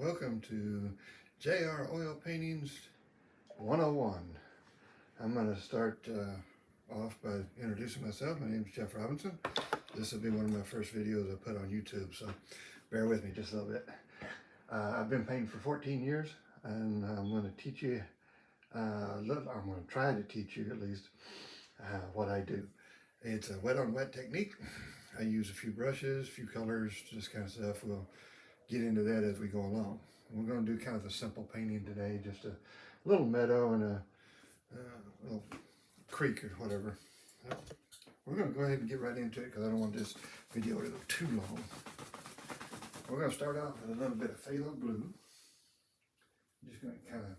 Welcome to JR Oil Paintings 101. I'm going to start off by introducing myself. My name is Jeff Robinson. This will be one of my first videos I put on YouTube, so bear with me just a little bit. I've been painting for 14 years, and I'm going to teach you, I'm going to try to teach you at least what I do. It's a wet on wet technique. I use a few brushes, a few colors, this kind of stuff. We'll get into that as we go along. We're going to do kind of a simple painting today, just a little meadow and a little creek or whatever. We're going to go ahead and get right into it because I don't want this video to go too long. We're going to start off with a little bit of phthalo blue. I'm just going to kind of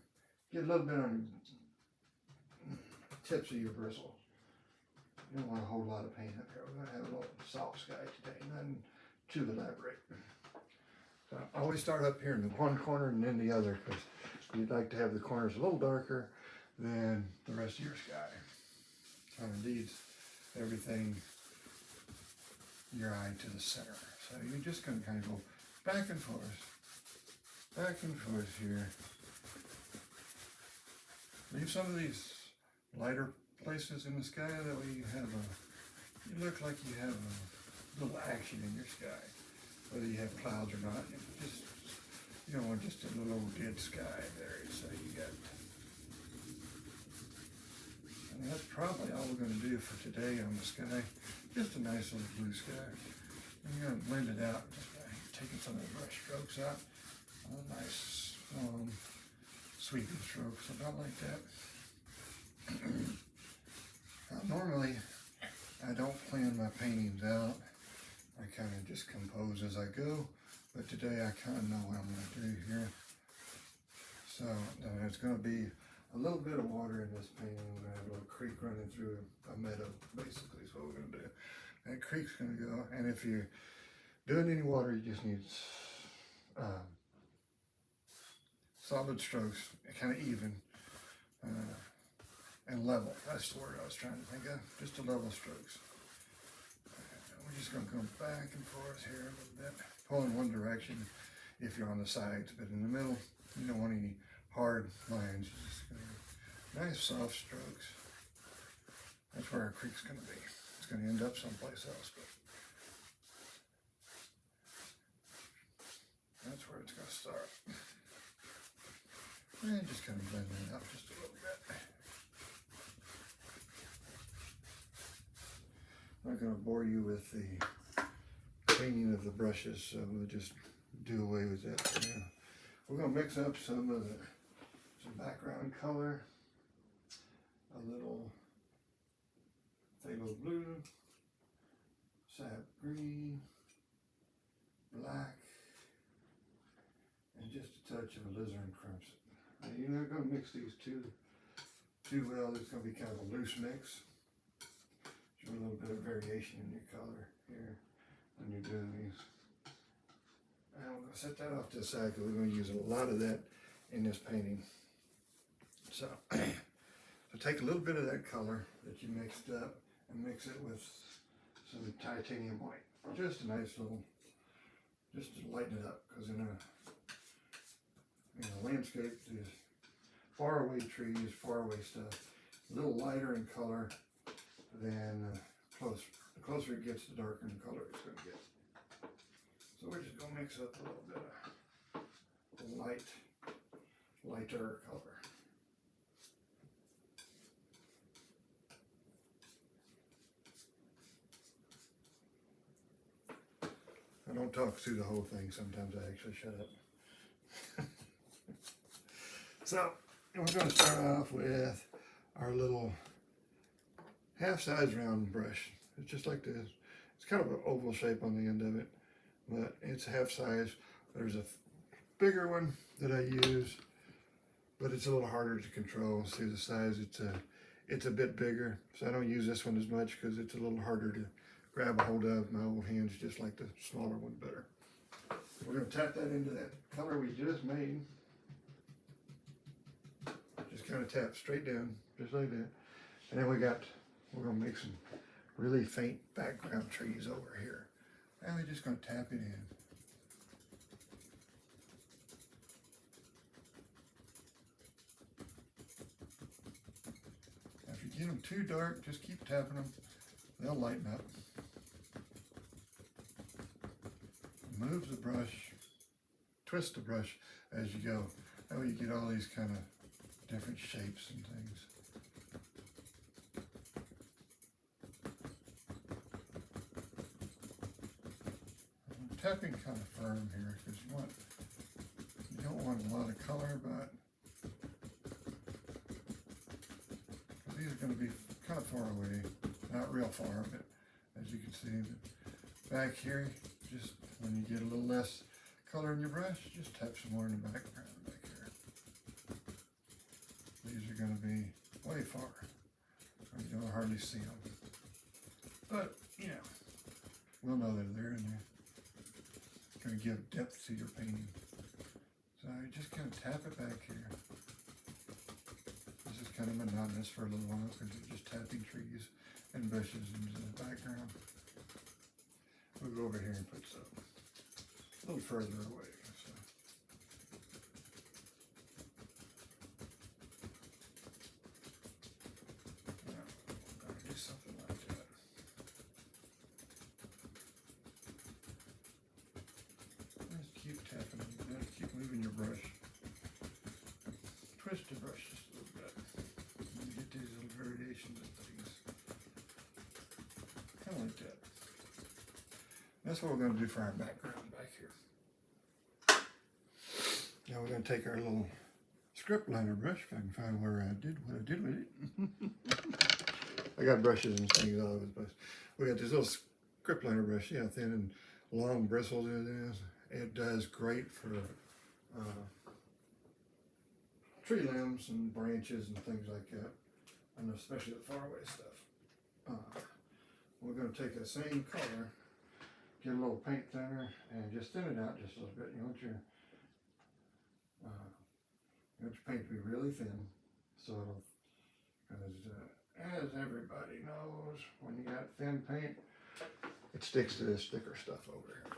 get a little bit on the tips of your bristles. You don't want a whole lot of paint up here. We're going to have a little soft sky today, nothing too elaborate. So I always start up here in the one corner and then the other because you'd like to have the corners a little darker than the rest of your sky. Kind of leads everything, your eye to the center. So you're just going to kind of go back and forth here. Leave some of these lighter places in the sky, that way you look like you have a little action in your sky. Whether you have clouds or not, you don't want just a little old dead sky there. So you got, and that's probably all we're going to do for today on the sky. Just a nice little blue sky. And you're going to blend it out just by taking some of the brush strokes out. Nice sweeping strokes, about like that. Normally, I don't plan my paintings out. I kind of just compose as I go, but today I kind of know what I'm going to do here. So there's going to be a little bit of water in this painting. We're going to have a little creek running through a meadow, basically is what we're going to do. That creek's going to go, and if you're doing any water, you just need solid strokes, kind of even, and level. That's the word I was trying to think of, just a level strokes. We're just going to go back and forth here a little bit. Pull in one direction if you're on the sides, but in the middle, you don't want any hard lines. You're just going to nice soft strokes. That's where our creek's going to be. It's going to end up someplace else, but that's where it's going to start. And just kind of blend it up just a little bit. I'm not going to bore you with the painting of the brushes, so we'll just do away with that for now. We're going to mix up some background color, a little phthalo blue, sap green, black, and just a touch of alizarin crimson. Now, you're not going to mix these too well. It's going to be kind of a loose mix. A little bit of variation in your color here when you're doing these. And I'm going to set that off to the side because we're going to use a lot of that in this painting. So take a little bit of that color that you mixed up and mix it with some titanium white. Just a nice little, just to lighten it up, because in a landscape, there's faraway trees, faraway stuff, a little lighter in color. Then the closer it gets, the darker the color it's going to get. So we're just going to mix up a little bit of lighter color. I don't talk through the whole thing. Sometimes I actually shut up. So we're going to start off with our little half-size round brush. It's just like this. It's kind of an oval shape on the end of it, but it's half-size. There's a bigger one that I use, but it's a little harder to control. See the size? It's a bit bigger, so I don't use this one as much because it's a little harder to grab a hold of. My old hands just like the smaller one better. We're going to tap that into that color we just made. Just kind of tap straight down, just like that. And then we're going to make some really faint background trees over here. And we're just going to tap it in. get them too dark, just keep tapping them. They'll lighten up. Move the brush, twist the brush as you go. That way you get all these kind of different shapes and things. I'm tapping kind of firm here because you don't want a lot of color, but these are going to be kind of far away, not real far, but as you can see, back here, just when you get a little less color in your brush, just tap some more in the background back here. These are going to be way far. You don't hardly see them. But, you know, we'll know they're there and they're going to give depth to your painting. So you just kind of tap it back here. This is kind of monotonous for a little while because you're just tapping trees and bushes into the background. We'll go over here and put some a little further away. So. Now, I'll do something like that. Just keep tapping it. You gotta keep moving your brush. Twist the brush just a little bit. And you get these little variations of things. Kind of like that. That's what we're going to do for our background back here. Now we're going to take our little script liner brush, if I can find what I did with it. I got brushes and things all over the place. We got this little script liner brush, yeah, thin and long bristles it is. It does great for tree limbs and branches and things like that, and especially the faraway stuff. We're going to take that same color, get a little paint thinner, and just thin it out just a little bit. You want your paint to be really thin, so as everybody knows, when you got thin paint, it sticks to this thicker stuff over here.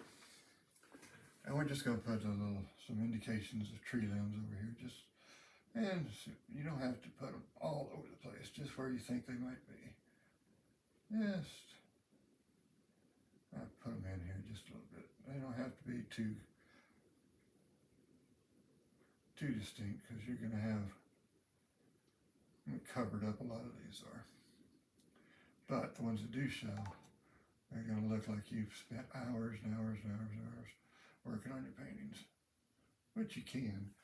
And we're just going to put some indications of tree limbs over here, and you don't have to put them all over the place, just where you think they might be. I'll put them in here just a little bit. They don't have to be too distinct, because you're going to have covered up. A lot of these are, but the ones that do show, they're going to look like you've spent hours and hours and hours and hours working on your paintings, which you can.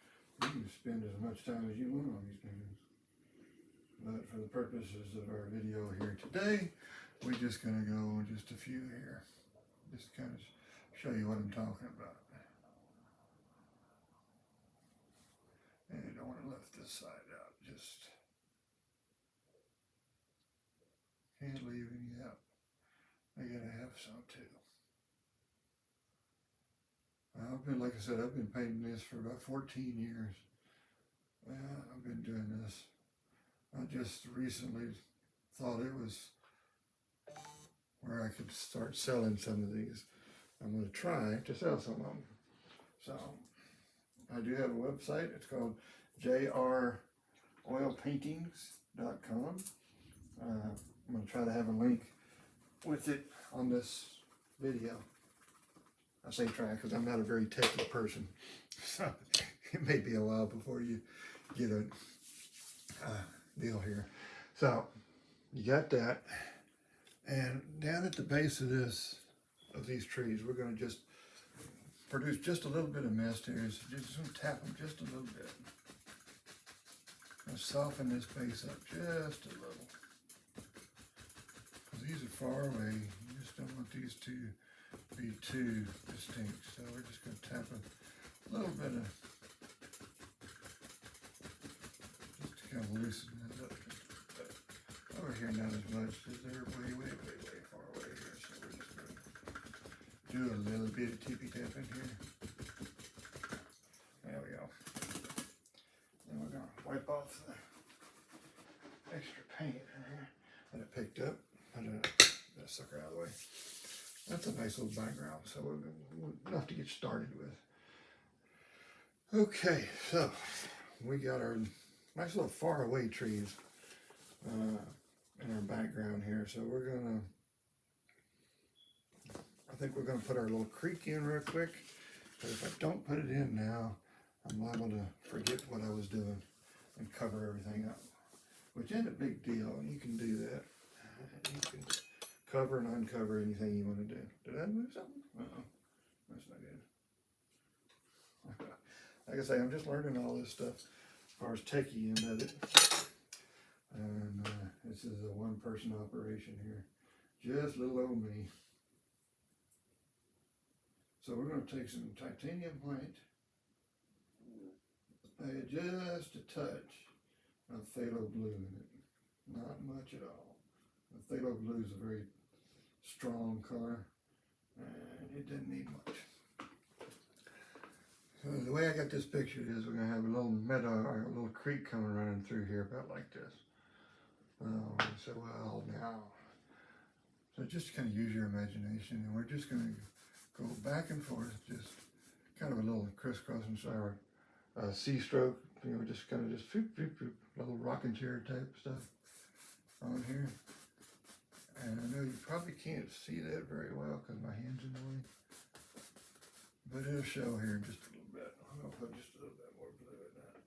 You can spend as much time as you want on these paintings, but for the purposes of our video here today, we're just going to go on just a few here, just kind of show you what I'm talking about. And you don't want to lift this side out, just can't leave any out. I gotta have some too. Like I said, I've been painting this for about 14 years. I've been doing this. I just recently thought it was where I could start selling some of these. I'm going to try to sell some of them. So I do have a website. It's called jroilpaintings.com. I'm going to try to have a link with it on this video. I say try because I'm not a very techy person. So it may be a while before you get a deal here. So you got that. And down at the base of these trees, we're going to just produce just a little bit of mist here. So just going to tap them just a little bit. And soften this base up just a little. Because these are far away. You just don't want these to be too distinct. So we're just going to tap a little bit of, just to kind of loosen that up. Over here, not as much, because they're way far away here. So we're just going to do a little bit of tippy tapping here. There we go. Then we're going to wipe off the extra paint here that I picked up. That sucker out of the way. That's a nice little background, so we're enough to get started with. Okay, so we got our nice little far away trees. in our background here. So I think we're gonna put our little creek in real quick. But if I don't put it in now, I'm liable to forget what I was doing and cover everything up, which ain't a big deal. You can do that. You can cover and uncover anything you want to do. Did I move something? Uh-oh. That's not good. Like I say, I'm just learning all this stuff as far as techie end of it. And this is a one-person operation here. Just little old me. So we're going to take some titanium white, add just a touch of phthalo blue in it. Not much at all. The phthalo blue is a very strong color, and it didn't need much. So the way I got this picture is we're going to have a little meadow or a little creek coming running through here about like this. So well now, so just kind of use your imagination, and we're just going to go back and forth, just kind of a little crisscrossing shower, C-stroke, you know, just kind of just a little rocking chair type stuff on here. And I know you probably can't see that very well because my hand's in the way, but it'll show here in just a little bit. I'm gonna put just a little bit more blue in that.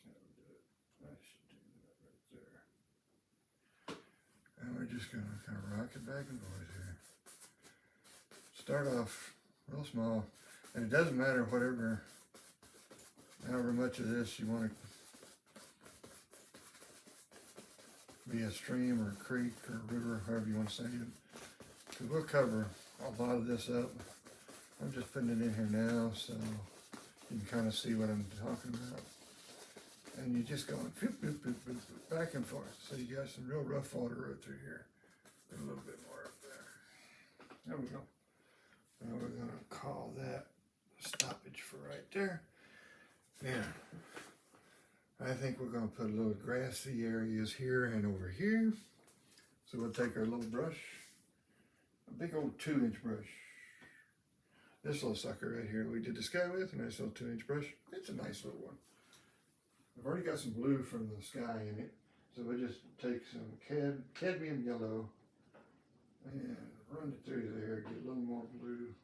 That'll do it. I should do that right there. And we're just gonna kind of rock it back and forth here. Start off real small, and it doesn't matter however much of this you want to be a stream or a creek or a river, however you want to say it. Because we'll cover a lot of this up. I'm just putting it in here now so you can kind of see what I'm talking about. And you're just going back and forth. So you got some real rough water right through here. And a little bit more up there. There we go. Now we're going to call that stoppage for right there. Now, I think we're going to put a little grassy areas here and over here. So we'll take our little brush, a big old 2-inch brush. This little sucker right here we did the sky with, a nice little 2-inch brush. It's a nice little one. I've already got some blue from the sky in it. So we'll just take some cadmium yellow and run it through there, get a little more blue.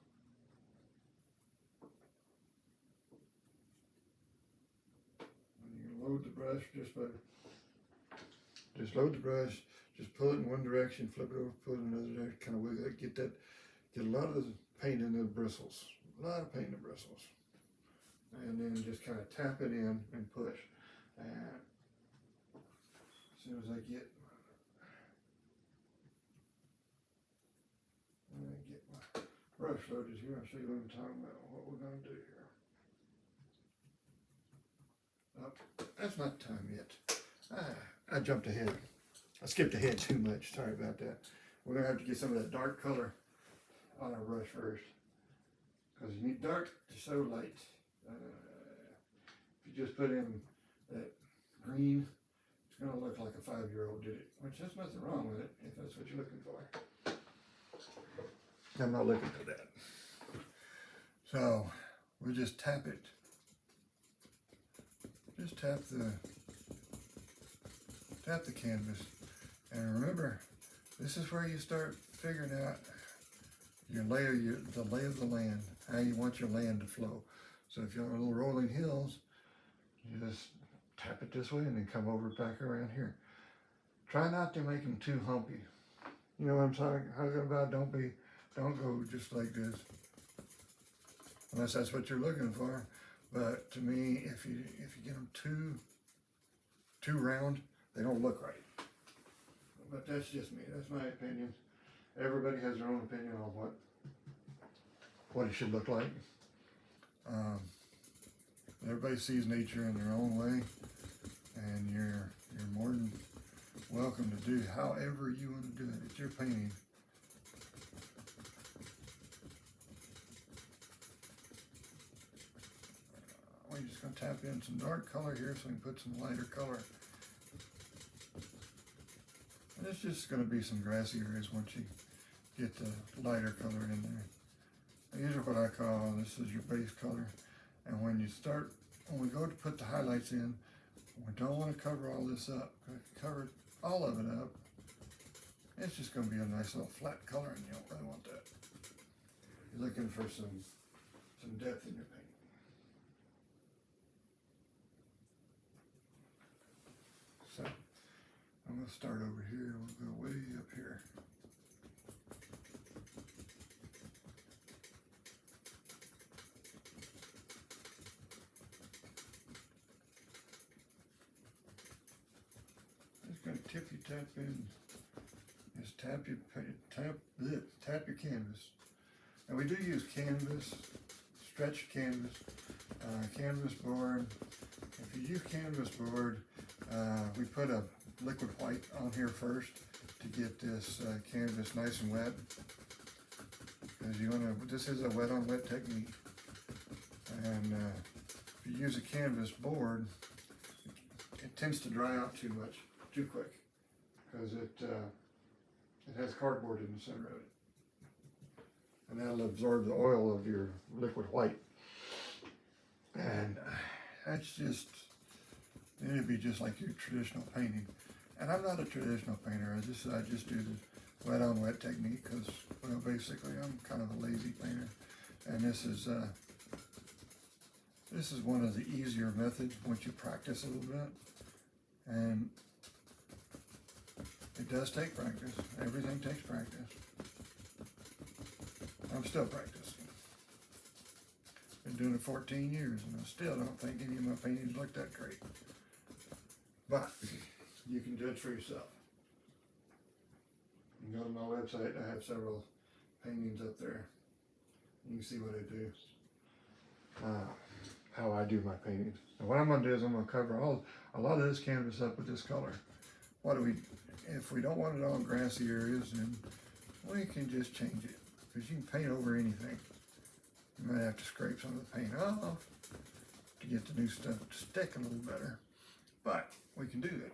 And you can load the brush just load the brush, just pull it in one direction, flip it over, pull it in another direction, kind of wiggle it, get a lot of the paint in the bristles, a lot of paint in the bristles. And then just kind of tap it in and push. And as soon as I get my brush loaded here, I'll show you what I'm talking about, what we're going to do here. Oh, that's not time yet. I jumped ahead. I skipped ahead too much. Sorry about that. We're going to have to get some of that dark color on our brush first. Because you need dark to show light. If you just put in that green, it's going to look like a 5-year-old did it. Which there's nothing wrong with it if that's what you're looking for. I'm not looking for that. So we'll just tap it. Just tap the canvas. And remember, this is where you start figuring out the lay of the land, how you want your land to flow. So if you have little rolling hills, you just tap it this way and then come over back around here. Try not to make them too humpy. You know what I'm talking about? Don't go just like this, unless that's what you're looking for. But to me, if you get them too round, they don't look right. But that's just me. That's my opinion. Everybody has their own opinion on what it should look like. Everybody sees nature in their own way, and you're more than welcome to do however you want to do it. It's your painting. We're just going to tap in some dark color here so we can put some lighter color. And it's just going to be some grassy areas once you get the lighter color in there. And these are what I call, this is your base color. And when we go to put the highlights in, We don't want to cover all this up. If we cover all of it up, it's just going to be a nice little flat color, and you don't really want that. You're looking for some depth in your paint. So I'm going to start over here. We'll go way up here. Just going to tippy tap in. Just tap your canvas. And we do use canvas, stretched canvas, canvas board. If you use canvas board, we put a liquid white on here first to get this canvas nice and wet. Because you want to, this is a wet on wet technique. And if you use a canvas board, it tends to dry out too quick, because it has cardboard in the center of it. And that'll absorb the oil of your liquid white. And that's just, it'd be just like your traditional painting. And I'm not a traditional painter. I just do the wet on wet technique because, well, basically I'm kind of a lazy painter. And this is one of the easier methods once you practice a little bit. And it does take practice. Everything takes practice. I'm still practicing. Been doing it 14 years, and I still don't think any of my paintings look that great. But you can judge for yourself. You can go to my website. I have several paintings up there. You can see what I do. How I do my paintings. And what I'm going to do is I'm going to cover a lot of this canvas up with this color. If we don't want it on grassy areas, then we can just change it. Because you can paint over anything. You might have to scrape some of the paint off to get the new stuff to stick a little better. But we can do it.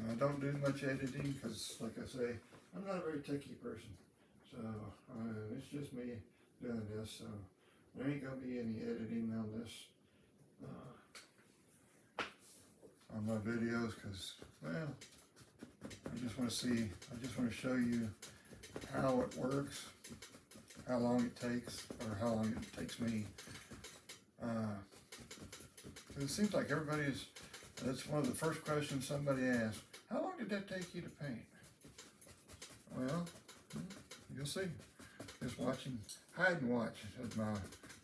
I don't do much editing because, like I say, I'm not a very techy person. So it's just me doing this. So there ain't going to be any editing on this. On my videos, because, well, I just want to show you how it works, how long it takes, or how long it takes me. It seems like that's one of the first questions somebody asks. How long did that take you to paint? Well, you'll see. Just watching, hide and watch, as my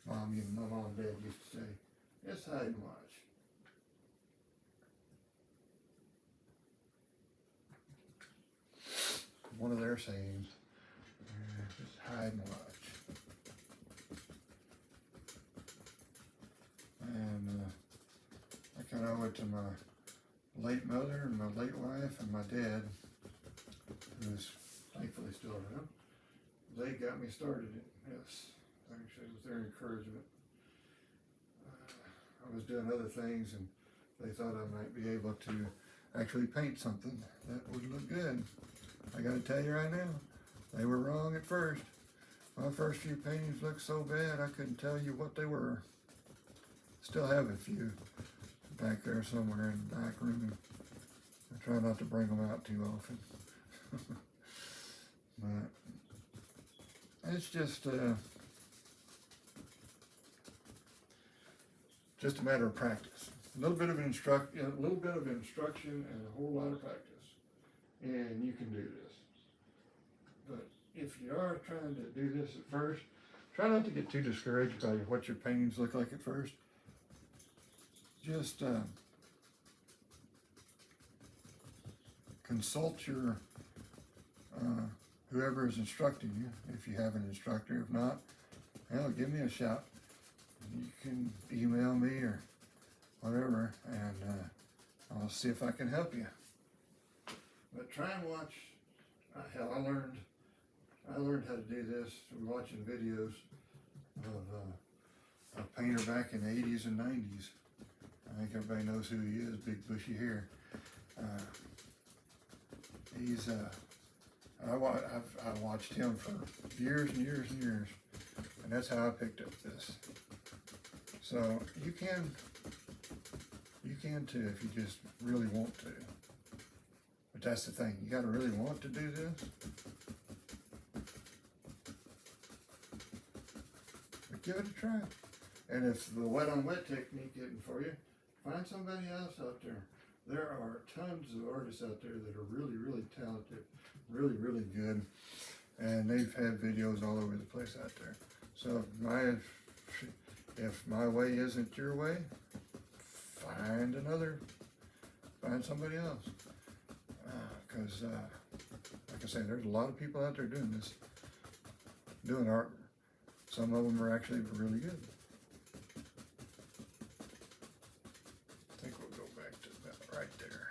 mom and dad used to say. Just hide and watch. One of their sayings. Just hide and watch. And I kind of owe it to my late mother and my late wife and my dad, who's thankfully still around. They got me started. Yes, actually, it was their encouragement. I was doing other things, and they thought I might be able to actually paint something that would look good. I got to tell you right now, they were wrong at first. My first few paintings looked so bad I couldn't tell you what they were. Still have a few back there somewhere in the back room. I try not to bring them out too often. But it's just a matter of practice. A little bit of instruction and a whole lot of practice. And you can do this. But if you are trying to do this at first, try not to get too discouraged by what your paintings look like at first. Just consult your whoever is instructing you, if you have an instructor. If not, hell, give me a shout. You can email me or whatever, and I'll see if I can help you. But try and watch. Hell, I learned how to do this through watching videos of a painter back in the 80s and 90s. I think everybody knows who he is, big bushy hair. I've watched him for years and years and years. And that's how I picked up this. So you can too if you just really want to. But that's the thing, you gotta really want to do this. But give it a try. And if the wet on wet technique isn't for you, find somebody else out there. There are tons of artists out there that are really, really talented, really, really good. And they've had videos all over the place out there. So if my way isn't your way, find somebody else. Because, like I say, there's a lot of people out there doing art. Some of them are actually really good. I think we'll go back to that right there.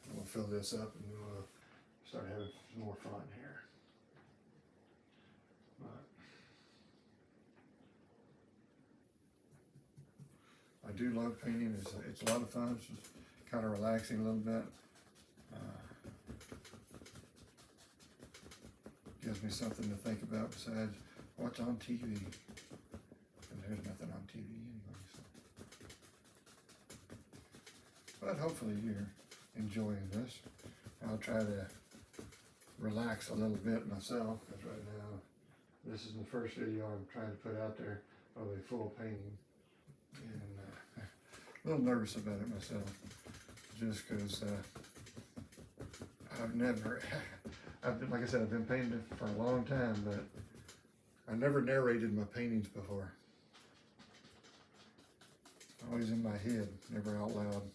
And we'll fill this up and we'll start having some more fun here. I do love painting. It's a lot of fun. It's just kind of relaxing a little bit. Gives me something to think about besides what's on TV. And there's nothing on TV anyway. So. But hopefully you're enjoying this. I'll try to relax a little bit myself, because right now this is the first video I'm trying to put out there of a full painting. And a little nervous about it myself, just because like I said, I've been painting for a long time, but I never narrated my paintings before. Always in my head, never out loud.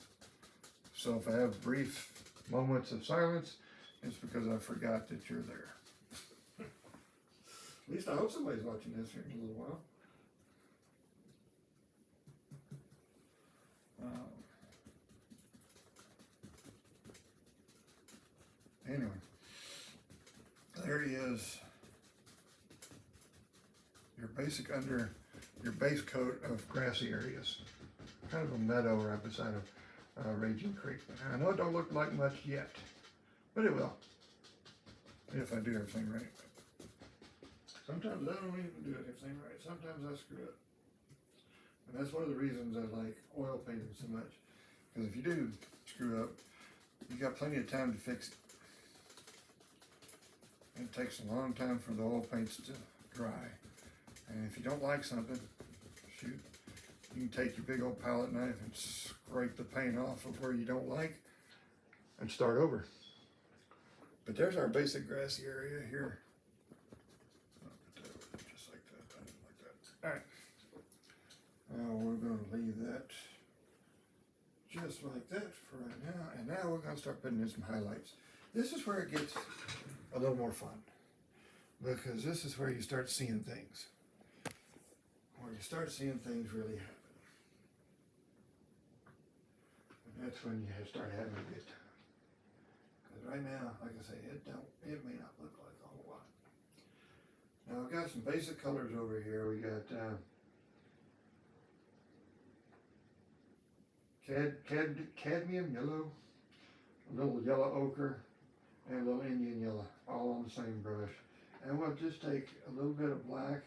So if I have brief moments of silence, it's because I forgot that you're there. At least I hope somebody's watching this here in a little while. Anyway, there he is. Your base coat of grassy areas. Kind of a meadow right beside a raging creek. I know it don't look like much yet, but it will. If I do everything right. Sometimes I don't even do everything right. Sometimes I screw up. And that's one of the reasons I like oil painting so much. Because if you do screw up, you got plenty of time to fix it. It takes a long time for the oil paints to dry. And if you don't like something, shoot, you can take your big old palette knife and scrape the paint off of where you don't like and start over. But there's our basic grassy area here. Just like that, like that. All right. We're going to leave that just like that for right now. And now we're going to start putting in some highlights. This is where it gets a little more fun, because this is where you start seeing things. Where you start seeing things really happen. And that's when you start having a good time. Because right now, like I say, it may not look like a whole lot. Now I've got some basic colors over here. We got cadmium yellow, a little yellow ochre, and a little Indian yellow, all on the same brush. And we'll just take a little bit of black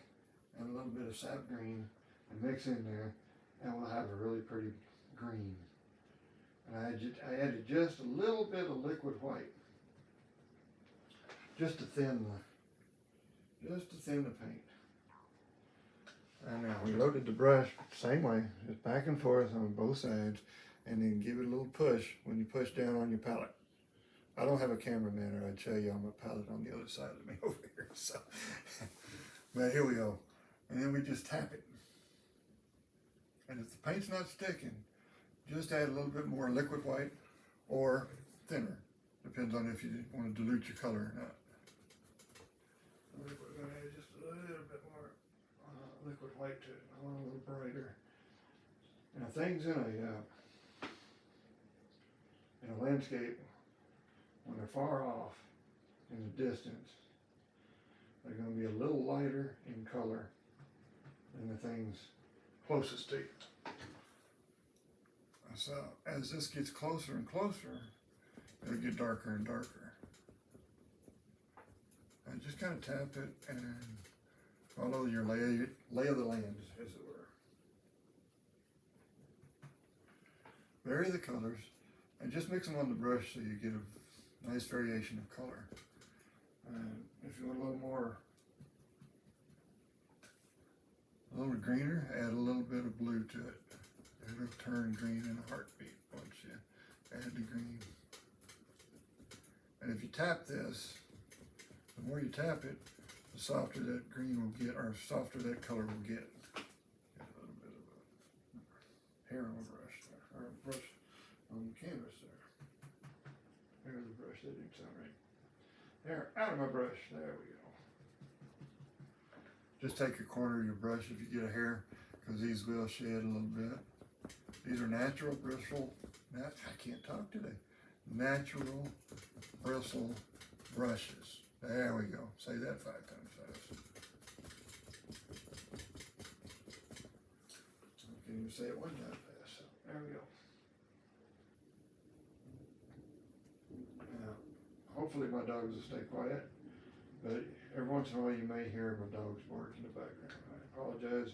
and a little bit of sap green and mix in there, and we'll have a really pretty green. And I added just a little bit of liquid white, just to thin the paint. And now we loaded the brush same way, just back and forth on both sides, and then give it a little push when you push down on your palette. I don't have a cameraman, or I'd show you on my palette on the other side of me over here. So, but here we go. And then we just tap it. And if the paint's not sticking, just add a little bit more liquid white or thinner. Depends on if you want to dilute your color or not. I think we're going to add just a little bit more liquid white to it. I want a little brighter. Now things in a landscape, when they're far off in the distance, they're going to be a little lighter in color than the things closest to you. So as this gets closer and closer, it'll get darker and darker. And just kind of tap it and Follow your lay of the land, as it were. Vary the colors and just mix them on the brush so you get a nice variation of color. And if you want a little greener, add a little bit of blue to it. It'll turn green in a heartbeat once you add the green. And if you tap this, the more you tap it, the softer that green will get, or softer that color will get. Get a little bit of a hair on the brush there, or a brush on the canvas there. There's the brush, that didn't sound right. There, out of my brush, there we go. Just take a corner of your brush if you get a hair, because these will shed a little bit. These are natural bristle, I can't talk today. Natural bristle brushes. There we go. Say that 5 times fast. I can't even say it 1 time fast. So there we go. Now, hopefully my dogs will stay quiet, but every once in a while you may hear my dogs bark in the background. I apologize.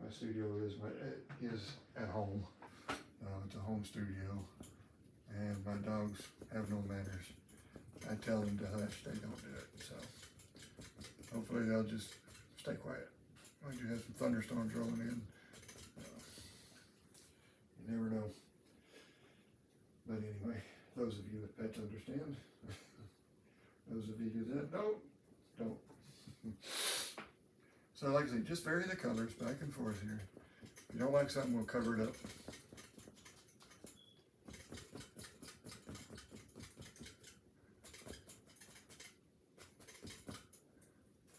My studio is at home. It's a home studio, and my dogs have no manners. I tell them to hush, they don't do it. So hopefully they'll just stay quiet. We do have some thunderstorms rolling in. You never know. But anyway, those of you with pets understand. Those of you that don't. So like I say, just vary the colors back and forth here. If you don't like something, we'll cover it up.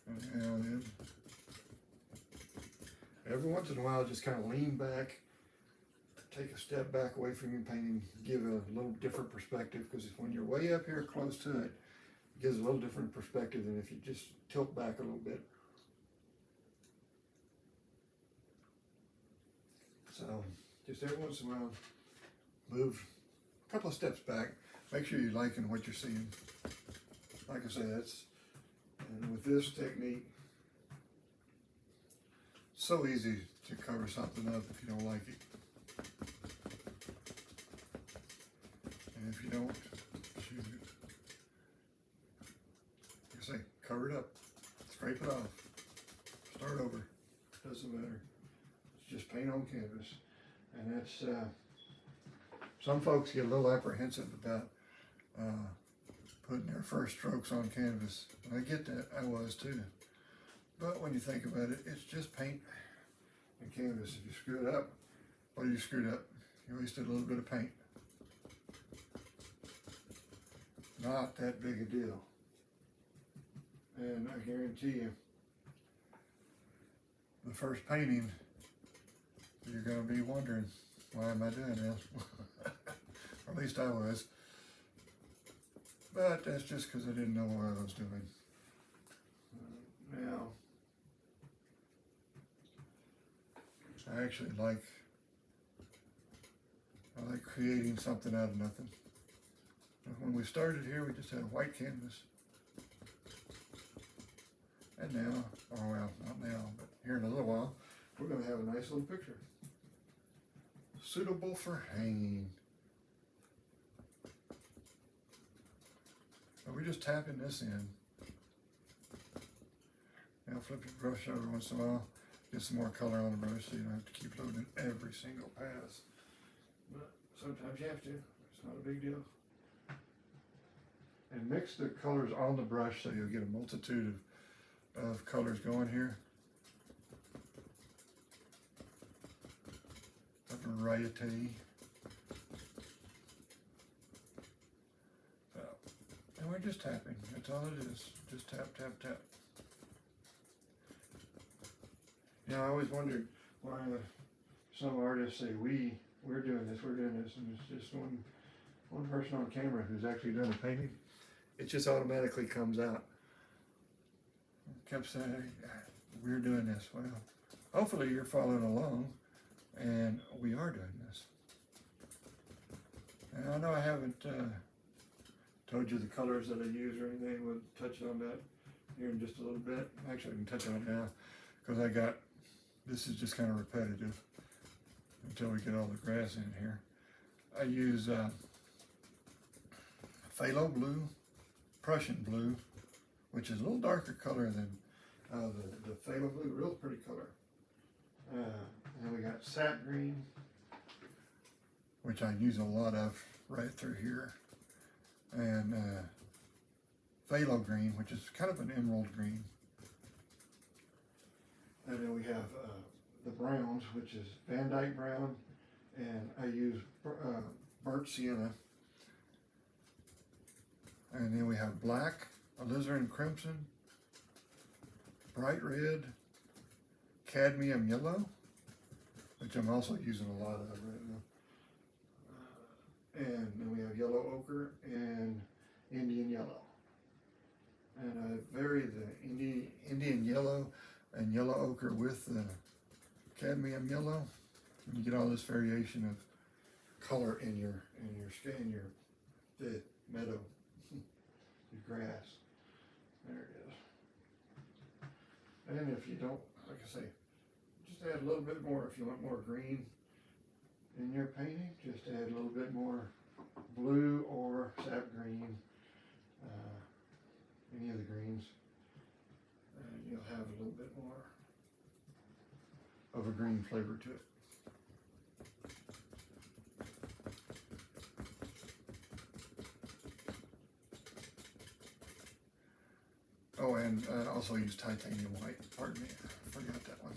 And now then, every once in a while, just kind of lean back, take a step back away from your painting, give a little different perspective, because when you're way up here close to it, it gives a little different perspective than if you just tilt back a little bit. So just every once in a while, move a couple of steps back. Make sure you're liking what you're seeing. Like I say, and with this technique, so easy to cover something up if you don't like it. And if you don't, shoot it. Like I say, cover it up, scrape it off, start over, doesn't matter. It's just paint on canvas. And that's, some folks get a little apprehensive about putting their first strokes on canvas. And I get that, I was too. But when you think about it, it's just paint and canvas. If you screw it up, well, you screwed up. You wasted a little bit of paint. Not that big a deal. And I guarantee you, the first painting, you're going to be wondering, why am I doing this? Or at least I was. But that's just because I didn't know what I was doing. Now, I actually like creating something out of nothing. When we started here, we just had a white canvas. And now, oh well, not now, but here in a little while, we're going to have a nice little picture. Suitable for hanging. So we're just tapping this in. Now flip your brush over once in a while. Get some more color on the brush so you don't have to keep loading every single pass. But sometimes you have to. It's not a big deal. And mix the colors on the brush so you'll get a multitude of colors going here. A variety. And we're just tapping. That's all it is. Just tap, tap, tap. You know, I always wondered why some artists say we're doing this, and it's just one person on camera who's actually done the painting. It just automatically comes out. I kept saying, we're doing this. Well, hopefully you're following along, and we are doing this. And I know I haven't told you the colors that I use or anything. We'll touch on that here in just a little bit. Actually, I can touch on it now because this is just kind of repetitive until we get all the grass in here. I use phthalo blue, Prussian blue, which is a little darker color than the phthalo blue, real pretty color. And then we got sap green, which I use a lot of right through here, and phthalo green, which is kind of an emerald green. And then we have the browns, which is Van Dyke brown, and I use burnt sienna. And then we have black, alizarin crimson, bright red, cadmium yellow, which I'm also using a lot of right now. And then we have yellow ochre and Indian yellow. And I vary the Indian yellow and yellow ochre with the cadmium yellow. And you get all this variation of color in your the meadow, your grass. There it is. And if you don't, like I say, just add a little bit more if you want more green in your painting. Just add a little bit more blue or sap green, any of the greens, and you'll have a little bit more of a green flavor to it. Oh, and also use titanium white. Pardon me, I forgot that one.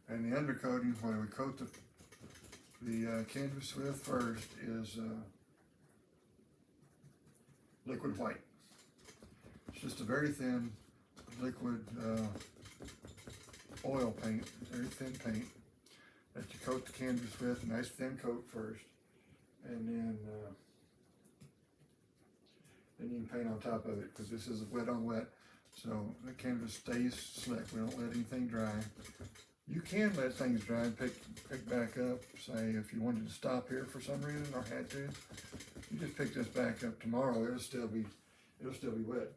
And the undercoating, what we coat the canvas with first is liquid white. It's just a very thin liquid oil paint, very thin paint that you coat the canvas with, a nice thin coat first, and then you can paint on top of it because this is wet on wet, so the canvas stays slick. We don't let anything dry. You can let things dry and pick back up. Say if you wanted to stop here for some reason or had to, you just pick this back up tomorrow. It'll still be wet.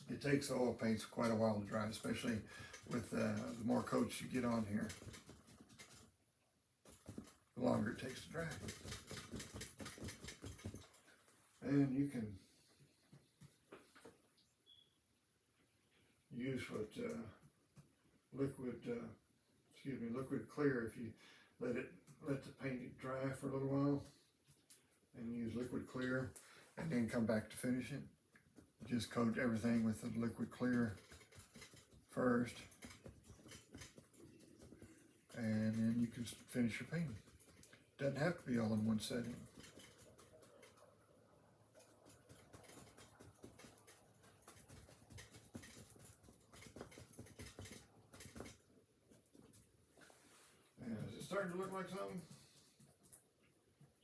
It takes oil paints quite a while to dry, especially with the more coats you get on here. The longer it takes to dry. And you can use what liquid clear if you let the paint dry for a little while, and use liquid clear, and then come back to finish it. Just coat everything with the liquid clear first, and then you can finish your painting. Doesn't have to be all in one setting. Is it starting to look like something?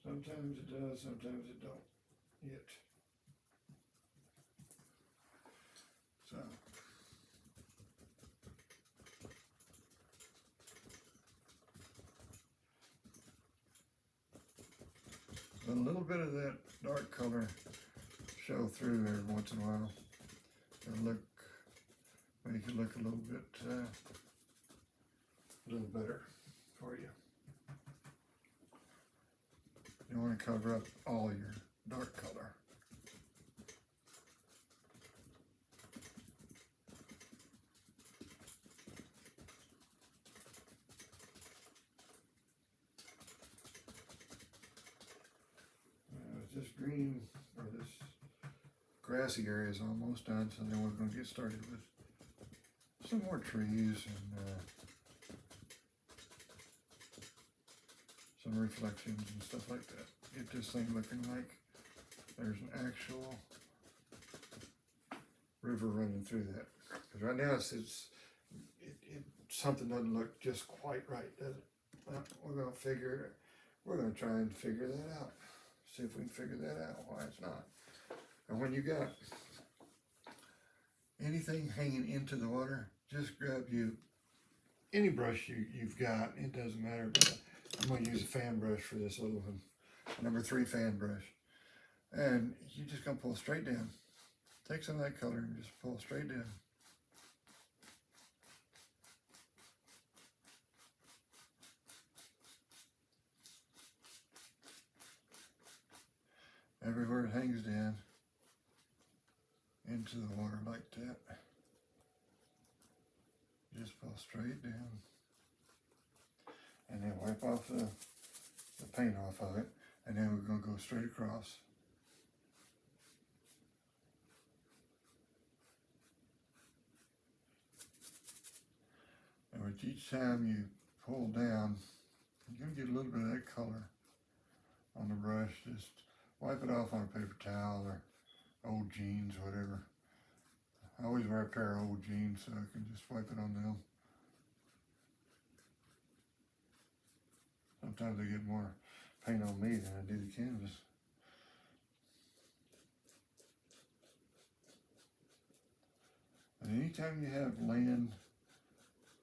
Sometimes it does, sometimes it don't yet. So a little bit of that dark color show through every once in a while. It'll make it look a little better for you. You want to cover up all your dark color. This green, or this grassy area is almost done, so then we're going to get started with some more trees and some reflections and stuff like that. Get this thing looking like there's an actual river running through that. Because right now something doesn't look just quite right, does it? Well, we're going to try and figure that out. See if we can figure that out, why it's not. And when you got anything hanging into the water, just grab any brush you've got, it doesn't matter, but I'm going to use a fan brush for this little one, number 3 fan brush. And you're just gonna pull straight down. Take some of that color and just pull straight down. Everywhere it hangs down into the water like that. Just pull straight down. And then wipe off the paint off of it. And then we're gonna go straight across. And with each time you pull down, you're gonna get a little bit of that color on the brush. Just wipe it off on a paper towel or old jeans, whatever. I always wear a pair of old jeans so I can just wipe it on them. Sometimes I get more paint on me than I do the canvas. And anytime you have land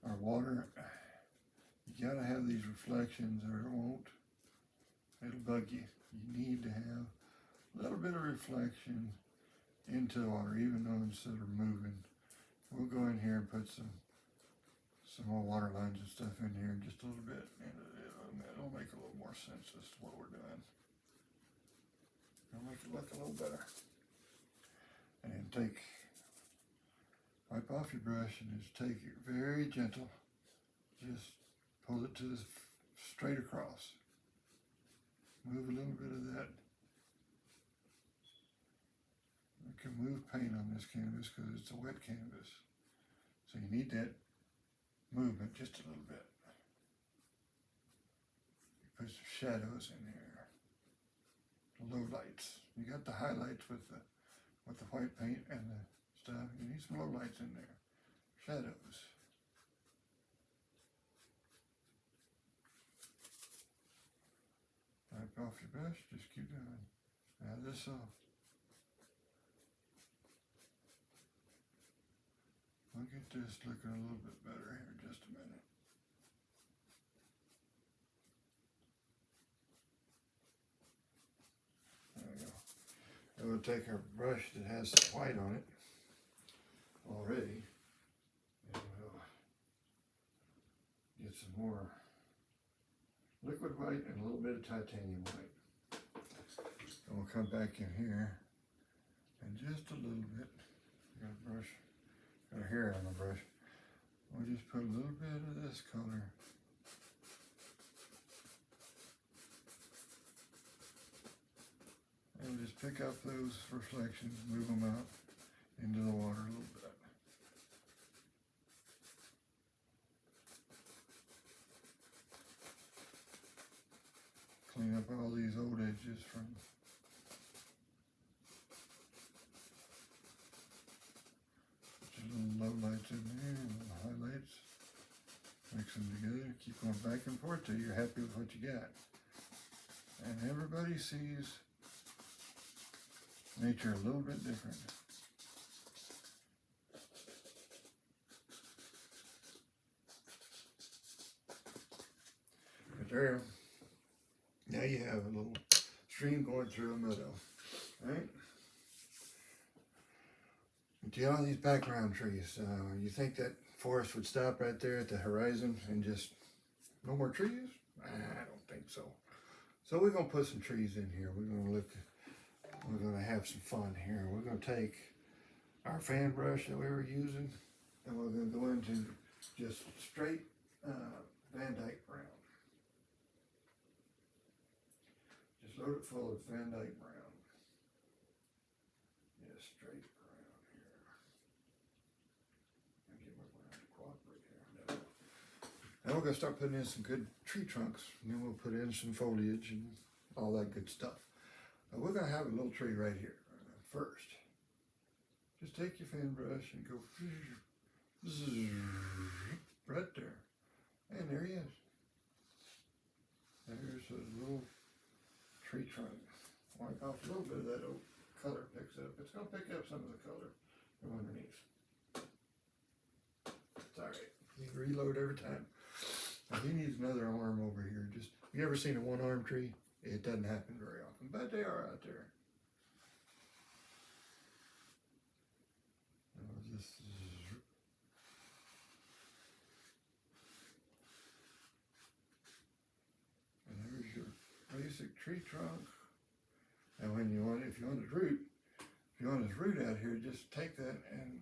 or water, you gotta have these reflections or it'll bug you. You need to have a little bit of reflection into the water, even though instead of moving. We'll go in here and put some more water lines and stuff in here in just a little bit, and it'll make a little more sense as to what we're doing. It'll make it look a little better. And then wipe off your brush and just take it very gentle. Just pull it to the straight across. Move a little bit of that. You can move paint on this canvas because it's a wet canvas. So you need that movement just a little bit. You put some shadows in here. Low lights. You got the highlights with the white paint and the stuff. You need some low lights in there. Shadows. Wipe off your brush, just keep going. Now this off. We'll get this looking a little bit better here in just a minute. There we go. And we'll take our brush that has some white on it already, and we'll get some more liquid white and a little bit of titanium white. And we'll come back in here and just a little bit. Got a brush. Got a hair on the brush. We'll just put a little bit of this color. And just pick up those reflections, move them out into the water a little bit. Clean up all these old edges from little low lights in there and little highlights. Mix them together, keep going back and forth till you're happy with what you got. And everybody sees nature a little bit different. But there, now you have a little stream going through a meadow, right? Do all these background trees. You think that forest would stop right there at the horizon and just no more trees? I don't think so. So we're gonna put some trees in here. We're gonna have some fun here. We're gonna take our fan brush that we were using, and we're gonna go into just straight Van Dyke brown. Just load it full of Van Dyke brown. Just straight. Now we're going to start putting in some good tree trunks, and then we'll put in some foliage and all that good stuff. But we're going to have a little tree right here first. Just take your fan brush and go right there. And there he is. There's a little tree trunk. Wipe off a little bit of that old color picks up. It's going to pick up some of the color from underneath. It's all right. You reload every time. Now he needs another arm over here. You ever seen a one-arm tree? It doesn't happen very often, but they are out there. basic tree trunk. And when you want, if you want his root out here, just take that and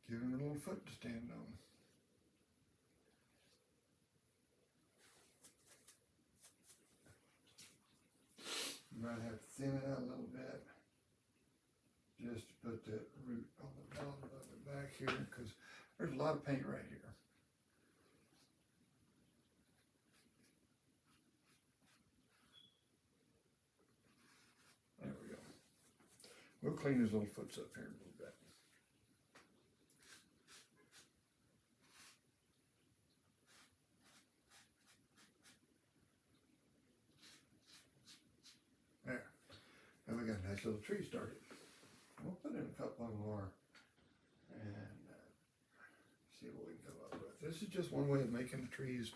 give him a little foot to stand on. You might have to thin it out a little bit just to put that root on the bottom of it back here, because there's a lot of paint right here. There we go. We'll clean his little foots up here a little bit. There. Now we got a nice little tree started. We'll put in a couple more and see what we can come up with. This is just one way of making the trees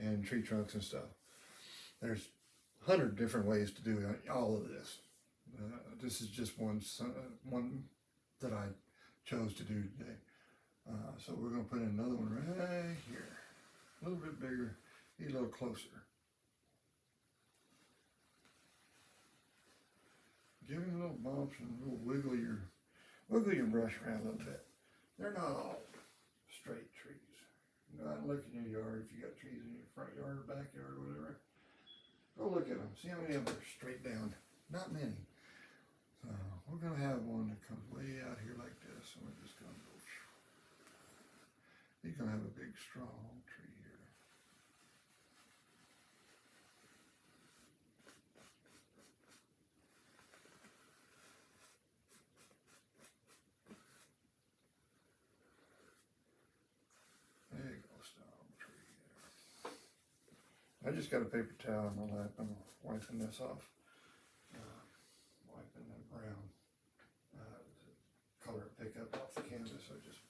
and tree trunks and stuff. There's 100 different ways to do all of this. This is just one that I chose to do today. So we're going to put in another one right here. A little bit bigger, be a little closer. Give him a little bumps and a little wiggle your brush around a little bit. They're not all straight trees. You go out and look in your yard if you got trees in your front yard or backyard or whatever. Go look at them. See how many of them are straight down. Not many. So we're gonna have one that comes way out here like this, and we're just gonna go. He's gonna have a big strong tree here. There you go, strong tree there. I just got a paper towel in my lap. I'm wiping this off. Wiping the brown color pick up off the canvas. I just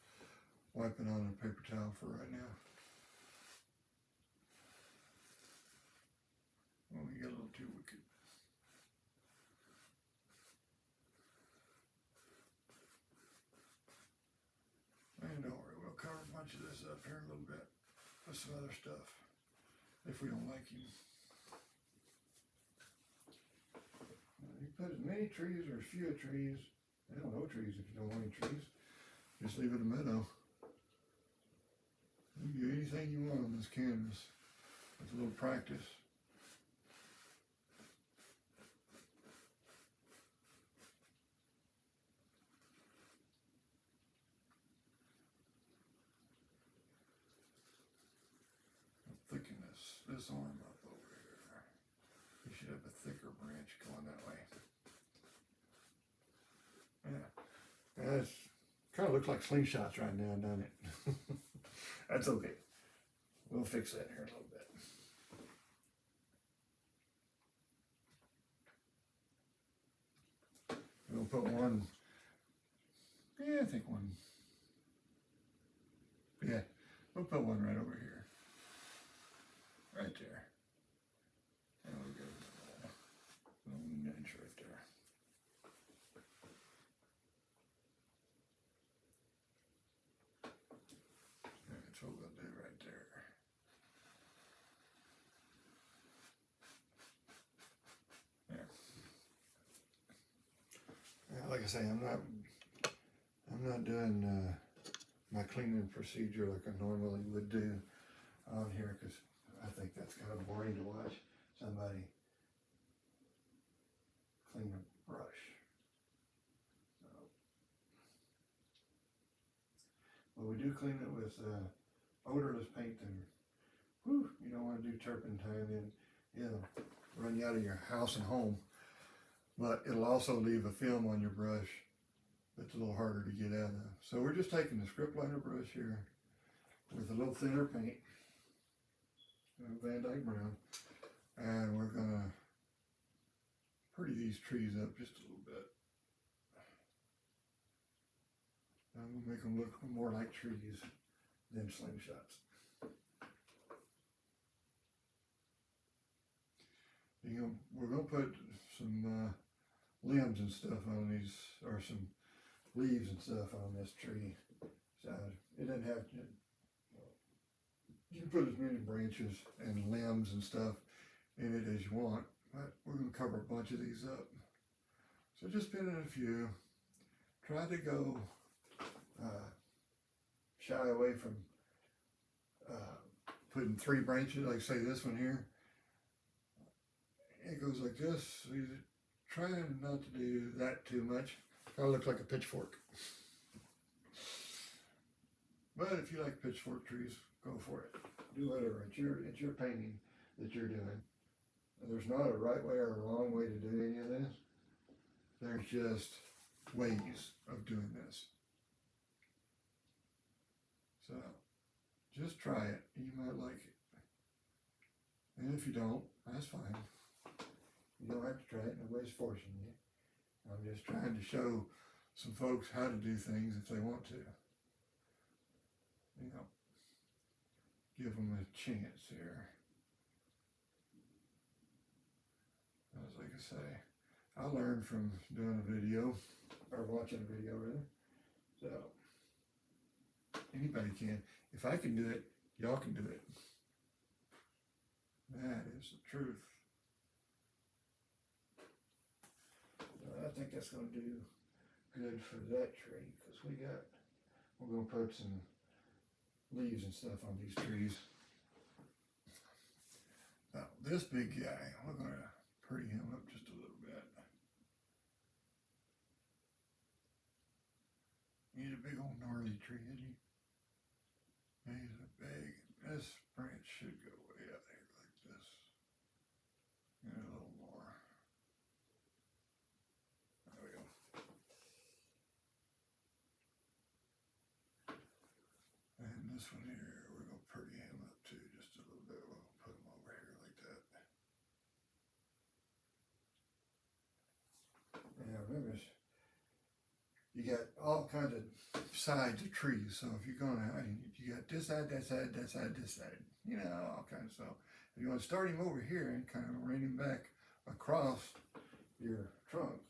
wiping on a paper towel for right now. Oh, we get a little too wicked. And don't worry, we'll cover a bunch of this up here in a little bit with some other stuff if we don't like him. You put as many trees or as few trees. I don't know trees if you don't want any trees. Just leave it a meadow. You can do anything you want on this canvas with a little practice. I'm thickening this arm up over here. You should have a thicker branch going that way. Yeah, it's kind of looks like slingshots right now, doesn't it? That's okay. We'll fix that here in a little bit. We'll put one. Yeah, I think one. Yeah, we'll put one right over here. Right there. And we'll get a little niche right there. That's what we'll do right there. Yeah. Like I say, I'm not doing my cleaning procedure like I normally would do on here, because I think that's kind of boring to watch somebody clean a brush. So, but we do clean it with odorless paint, and whew, you don't want to do turpentine, and it'll run you out of your house and home. But it'll also leave a film on your brush that's a little harder to get out of. So we're just taking the script liner brush here with a little thinner paint, Van Dyke brown, and we're gonna pretty these trees up just a little bit. And we'll make them look more like trees than slingshots. We're gonna put some limbs and stuff on these, or some leaves and stuff on this tree. So it doesn't have to. You can put as many branches and limbs and stuff in it as you want, but we're going to cover a bunch of these up. So just pin in a few. Try to go shy away from putting 3 branches, like say this one here. It goes like this. So you're trying not to do that too much. Kind of looks like a pitchfork. But if you like pitchfork trees, go for it. Do whatever. It's your painting that you're doing. There's not a right way or a wrong way to do any of this. There's just ways of doing this. So just try it. You might like it. And if you don't, that's fine. You don't have to try it. Nobody's forcing you. I'm just trying to show some folks how to do things if they want to. You know, give them a chance here. As like I say, I learned from doing a video, or watching a video rather. So anybody can. If I can do it, y'all can do it. That is the truth. I think that's going to do good for that tree, because we're going to put some leaves and stuff on these trees. Now this big guy, we're going to pretty him up just a little bit. He's a big old gnarly tree, isn't he? He's a big, this branch should go way out here like this. And a little more. There we go. And this one here, we're going to pretty him up too, just a little bit. We'll put him over here like that. Now remember, you got all kinds of sides of trees. So if you're going to, you got this side, that side, that side, this side, you know, all kinds of stuff. If you want to start him over here and kind of rein him back across your trunk,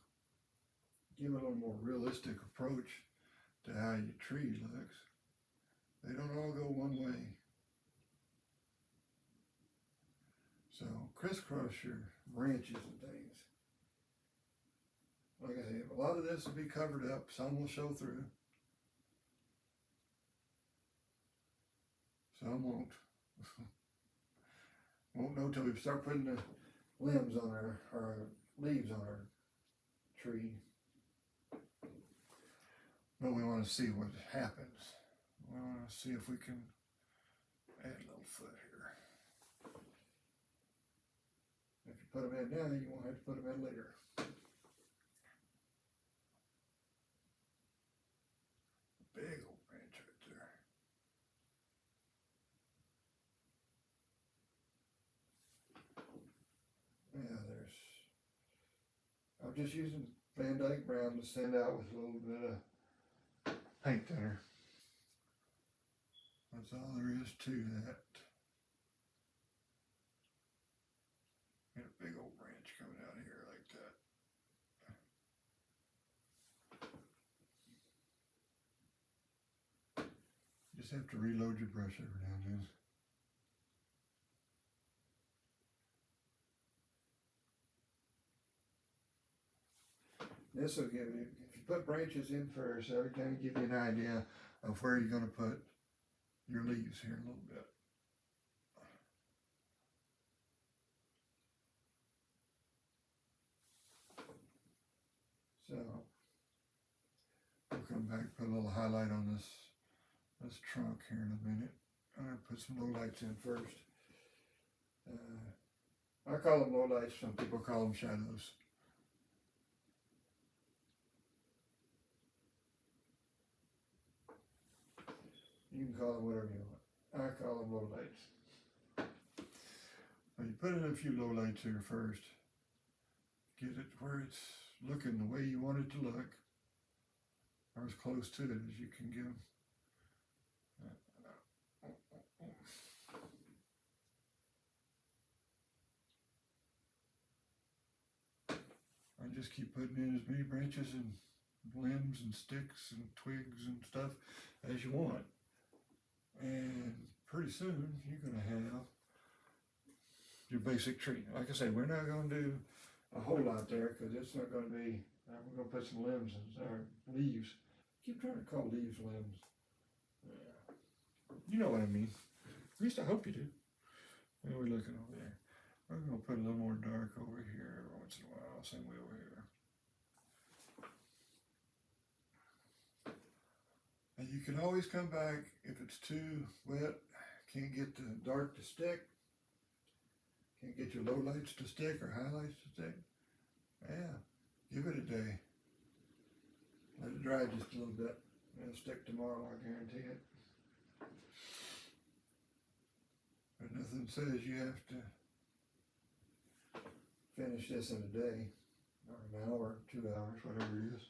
give it a little more realistic approach to how your tree looks. They don't all go one way. So crisscross your branches and things. Like I said, a lot of this will be covered up. Some will show through. Some won't. Won't know till we start putting the limbs on our leaves on our tree. But we want to see what happens. We want to see if we can add a little foot here. If you put them in now, you won't have to put them in later. Big old branch right there. Yeah, I'm just using Van Dyke Brown to send out with a little bit of paint thinner. That's all there is to that. Got a big old branch coming out here like that. Just have to reload your brush every now and then. This will give you, if you put branches in first, every time give you an idea of where you're going to put your leaves here in a little bit. So we'll come back, put a little highlight on this trunk here in a minute. I'm going to put some low lights in first. I call them low lights, some people call them shadows. You can call them whatever you want. I call them low lights. Well, you put in a few low lights here first. Get it where it's looking the way you want it to look, or as close to it as you can get them. I just keep putting in as many branches and limbs and sticks and twigs and stuff as you want. And pretty soon you're going to have your basic tree. Like I said, we're not going to do a whole lot there because it's not going to be, we're going to put some limbs or leaves. Keep trying to call leaves limbs. Yeah. You know what I mean. At least I hope you do. What are we looking over there? We're going to put a little more dark over here every once in a while, same way over here. And you can always come back if it's too wet, can't get the dark to stick, can't get your low lights to stick or highlights to stick. Yeah, give it a day. Let it dry just a little bit. It'll stick tomorrow, I guarantee it. But nothing says you have to finish this in a day, or an hour, 2 hours, whatever it is.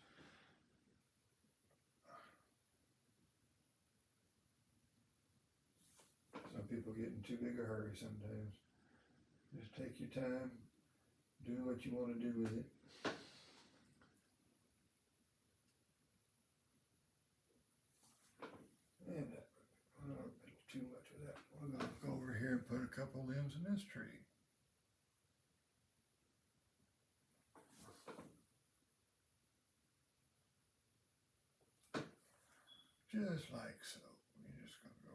Some people get in too big a hurry sometimes. Just take your time, do what you want to do with it. And I don't put too much of that. We're going to go over here and put a couple limbs in this tree. Just like so. We're just going to go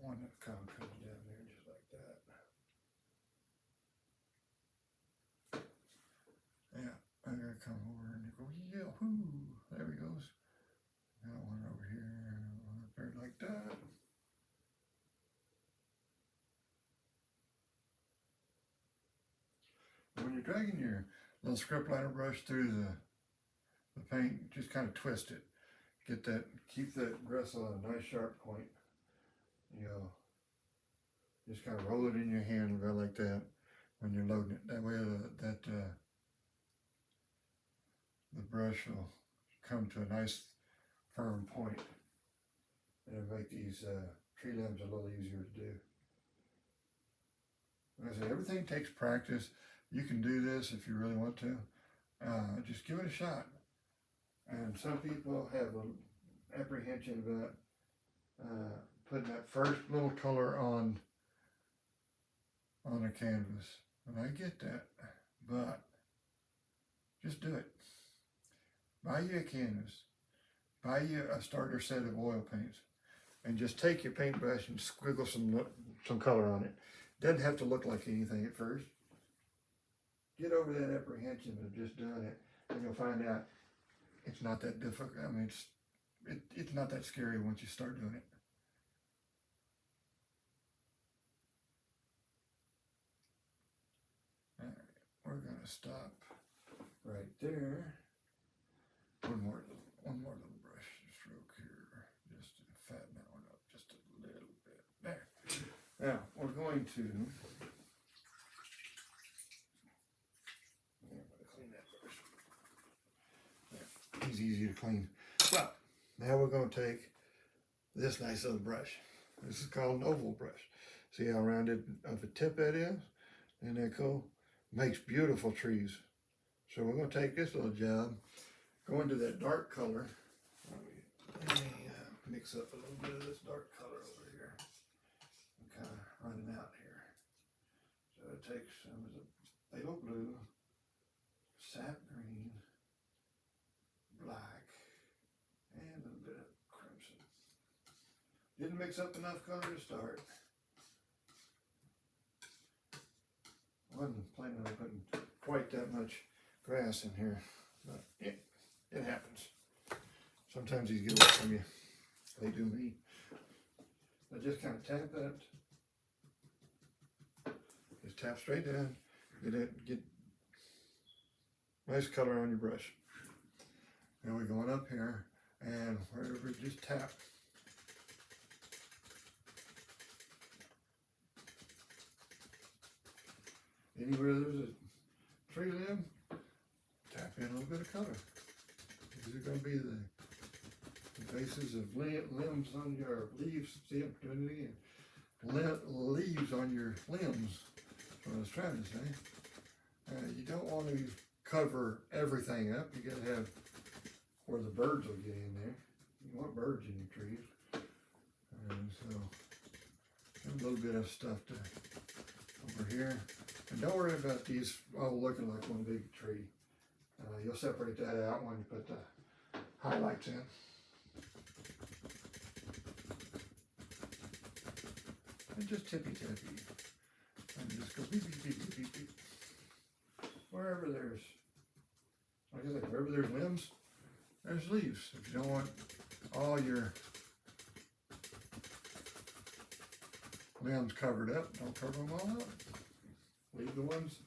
one that comes down there just like that. Yeah, I'm going to come over and go, yahoo! There he goes. Got one over here, one up there like that. When you're dragging your little script liner brush through the paint, just kind of twist it. Get that, keep that bristle at a nice sharp point. You know, just kind of roll it in your hand about like that when you're loading it. That way the brush will come to a nice firm point. And it'll make these tree limbs a little easier to do. Like I say, everything takes practice. You can do this if you really want to. Just give it a shot. And some people have an apprehension about putting that first little color on a canvas. And I get that, but just do it. Buy you a canvas. Buy you a starter set of oil paints. And just take your paintbrush and squiggle some color on it. Doesn't have to look like anything at first. Get over that apprehension of just doing it, and you'll find out it's not that difficult. I mean, it's not that scary once you start doing it. All right, we're gonna stop right there. One more little brush stroke here, just to fatten that one up just a little bit. There. Now we're going to. He's easy to clean. Well, now we're going to take this nice little brush. This is called an oval brush. See how rounded of a tip that is? Isn't that cool? Makes beautiful trees. So we're going to take this little job, go into that dark color. Let me mix up a little bit of this dark color over here. I'm kind of running out here. So it takes some of the phthalo blue, sap green, black, and a little bit of crimson. Didn't mix up enough color to start. Wasn't planning on putting quite that much grass in here, but it happens. Sometimes these get away from you. They do me. I just kind of tap that. Just tap straight down. Get nice color on your brush. Now we're going up here, and wherever, just tap. Anywhere there's a tree limb, tap in a little bit of color. These are going to be the bases of limbs on your leaves. See, I'm doing it again. Leaves on your limbs. That's what I was trying to say. You don't want to cover everything up. You got to have where the birds will get in there. You want birds in your trees. And so little bit of stuff over here. And don't worry about these all looking like one big tree. You'll separate that out when you put the highlights in. And just tippy tappy. And just go beep, beep, beep, beep, beep, beep. Wherever there's, like I said, wherever there's limbs, there's leaves. If you don't want all your limbs covered up, don't cover them all up. Leave the ones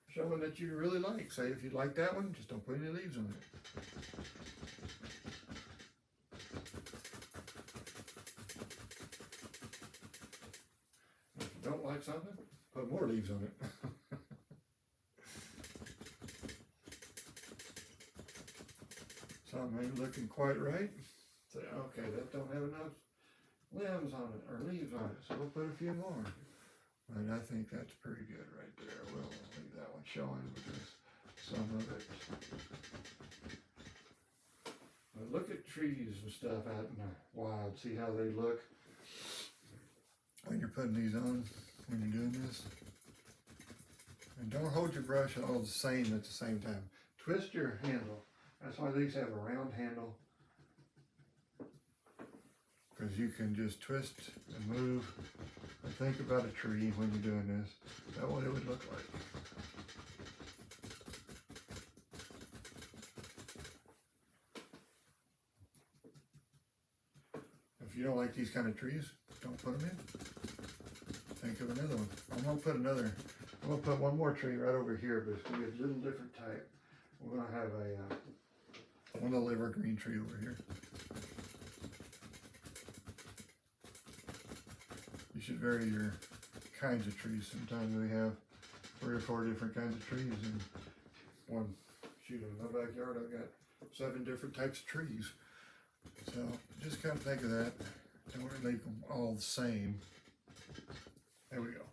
showing that you really like. Say if you like that one, just don't put any leaves on it. If you don't like something, put more leaves on it. Something ain't looking quite right. Say, okay, that don't have enough limbs on it or leaves on it, so we'll put a few more. But I think that's pretty good right there. We'll leave that one showing because some of it. But look at trees and stuff out in the wild. See how they look when you're putting these on, when you're doing this. And don't hold your brush all the same at the same time. Twist your handle. That's why these have a round handle. Because you can just twist and move and think about a tree when you're doing this. That's what it would look like. If you don't like these kind of trees, don't put them in. Think of another one. I'm going to put one more tree right over here, but it's going to be a little different type. We're going to have one little evergreen tree over here. You should vary your kinds of trees. Sometimes we have 3 or 4 different kinds of trees in one. Shoot, in my backyard I've got 7 different types of trees. So just kind of think of that. Don't want to make them all the same. There we go.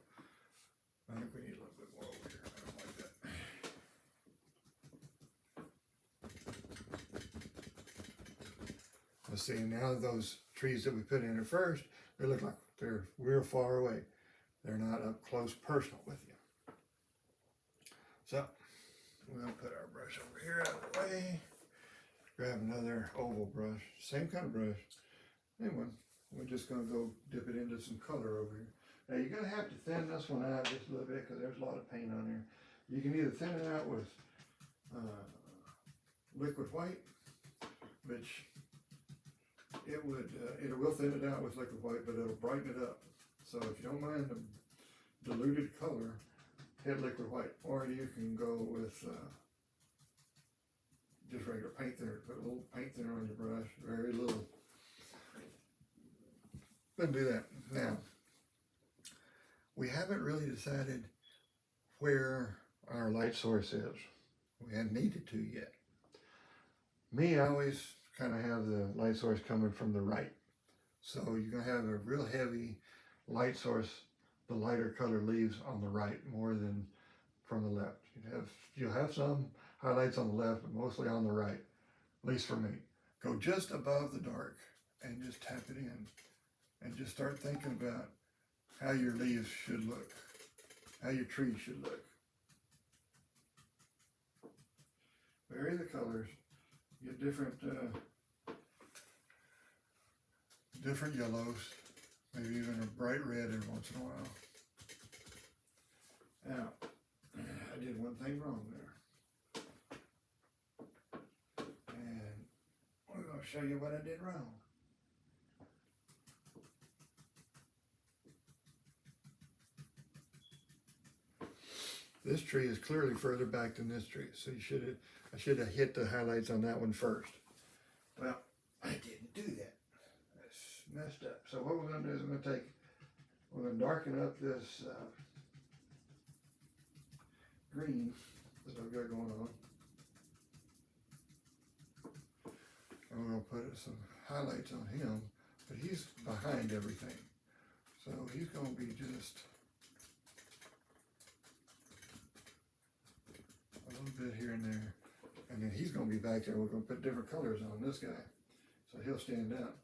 I think we need a little bit more over here. I don't like that. Let's see, now those trees that we put in at first, they look like they're real far away. They're not up close personal with you. So, we'll put our brush over here out of the way. Grab another oval brush, same kind of brush, same one. We're just going to go dip it into some color over here. Now you're going to have to thin this one out just a little bit because there's a lot of paint on there. You can either thin it out with liquid white, which it will thin it out with liquid white, but it'll brighten it up. So if you don't mind the diluted color, hit liquid white, or you can go with just regular paint thinner. Put a little paint thinner on your brush, very little. Then do that. Now, we haven't really decided where our light source is. We haven't needed to yet. Me, I always kind of have the light source coming from the right. So you're going to have a real heavy light source, the lighter colored leaves on the right more than from the left. You'll have some highlights on the left, but mostly on the right, at least for me. Go just above the dark and just tap it in and just start thinking about how your leaves should look, how your tree should look. Vary the colors, get different yellows, maybe even a bright red every once in a while. Now, I did one thing wrong there. And I'm going to show you what I did wrong. This tree is clearly further back than this tree, so I should have hit the highlights on that one first. Well, I didn't do that. That's messed up. So what we're going to do is we're going to darken up this green that I've got going on. And we're going to put some highlights on him, but he's behind everything. So he's going to be just a little bit here and there. And then he's going to be back there. We're going to put different colors on this guy. So he'll stand out.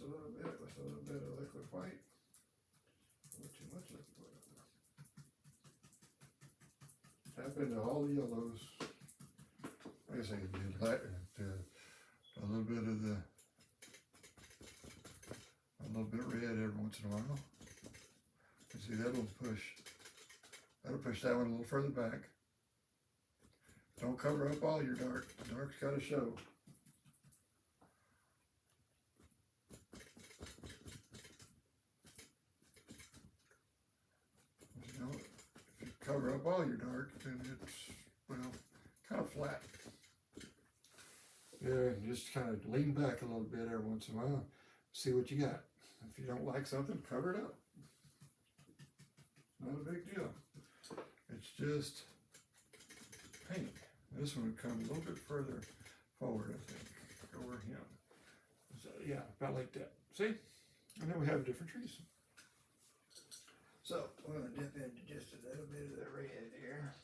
a little bit with a little bit of liquid white. A little too much liquid white. Tap into all the yellows. Like I say, do a little bit of a little bit red every once in a while. You see, that'll push that one a little further back. Don't cover up all your dark. The dark's got to show. You know, if you cover up all your dark, then it's, well, kind of flat. Yeah, just kind of lean back a little bit every once in a while. See what you got. If you don't like something, cover it up. Not a big deal. It's just paint. This one would come a little bit further forward, I think, over him. So, yeah, about like that. See? And then we have different trees. So, we're going to dip into just a little bit of the red here.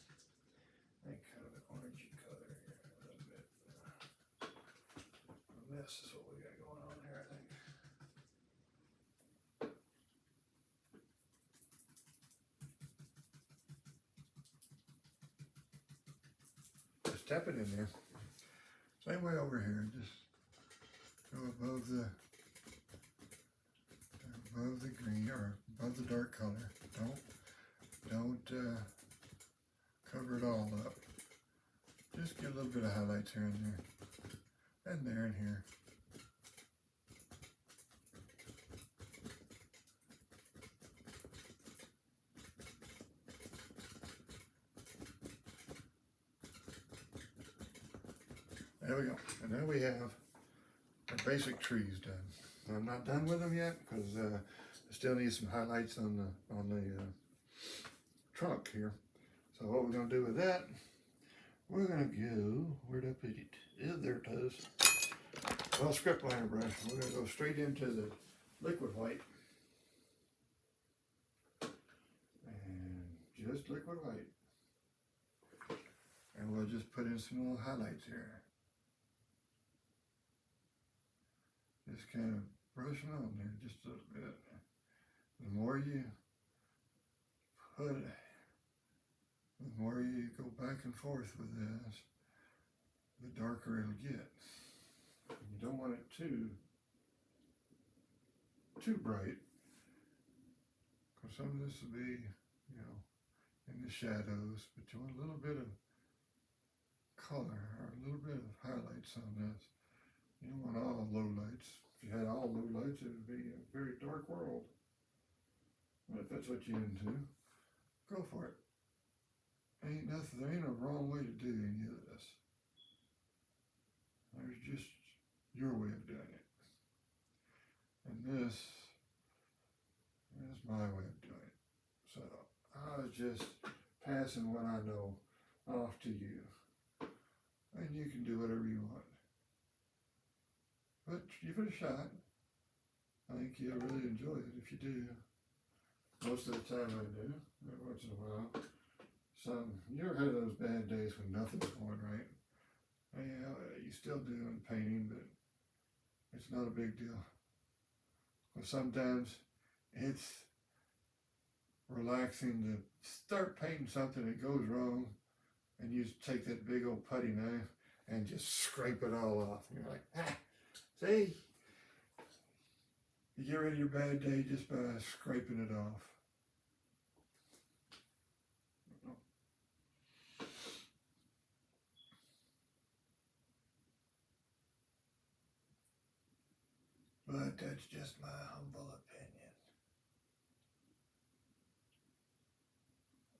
I think kind of an orangey color here, a little bit. This is what we got going on here, I think. Just tap it in there. Same way over here. Just go above the green or above the dark color. Don't cover it all up. Just get a little bit of highlights here and there, and there and here. There we go. And now we have our basic trees done. I'm not done with them yet because I still need some highlights on the trunk here. So what we're going to do with that, we're going to go, where'd I put it? Yeah, there it is. Well, script liner brush. We're going to go straight into the liquid white. And just liquid white. And we'll just put in some little highlights here. Just kind of brushing on there just a little bit. The more you put it, the more you go back and forth with this, the darker it'll get. You don't want it too bright, because some of this will be, you know, in the shadows, but you want a little bit of color or a little bit of highlights on this. You don't want all low lights. If you had all low lights, it would be a very dark world. But if that's what you're into, go for it. There ain't no wrong way to do any of this. There's just your way of doing it. And this is my way of doing it. So I was just passing what I know off to you. And you can do whatever you want. But give it a shot. I think you'll really enjoy it if you do. Most of the time I do. Every once in a while. You ever have those bad days when nothing's going right? Yeah, you still doing painting, but it's not a big deal. But sometimes it's relaxing to start painting something that goes wrong, and you just take that big old putty knife and just scrape it all off. And you're like, see? You get rid of your bad day just by scraping it off. But that's just my humble opinion.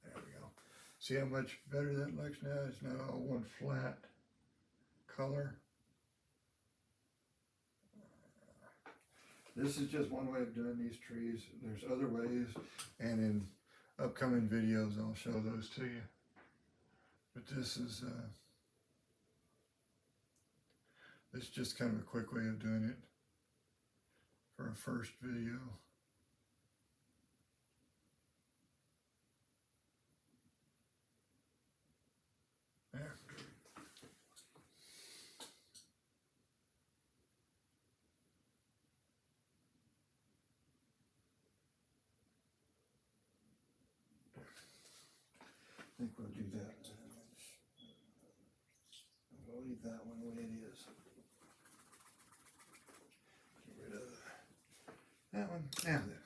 There we go. See how much better that looks now? It's not all one flat color. This is just one way of doing these trees. There's other ways, and in upcoming videos I'll show those to you. But this is just kind of a quick way of doing it for a first video. There. think we'll do that. We'll leave that one the way it is. Get rid of that one. Now then,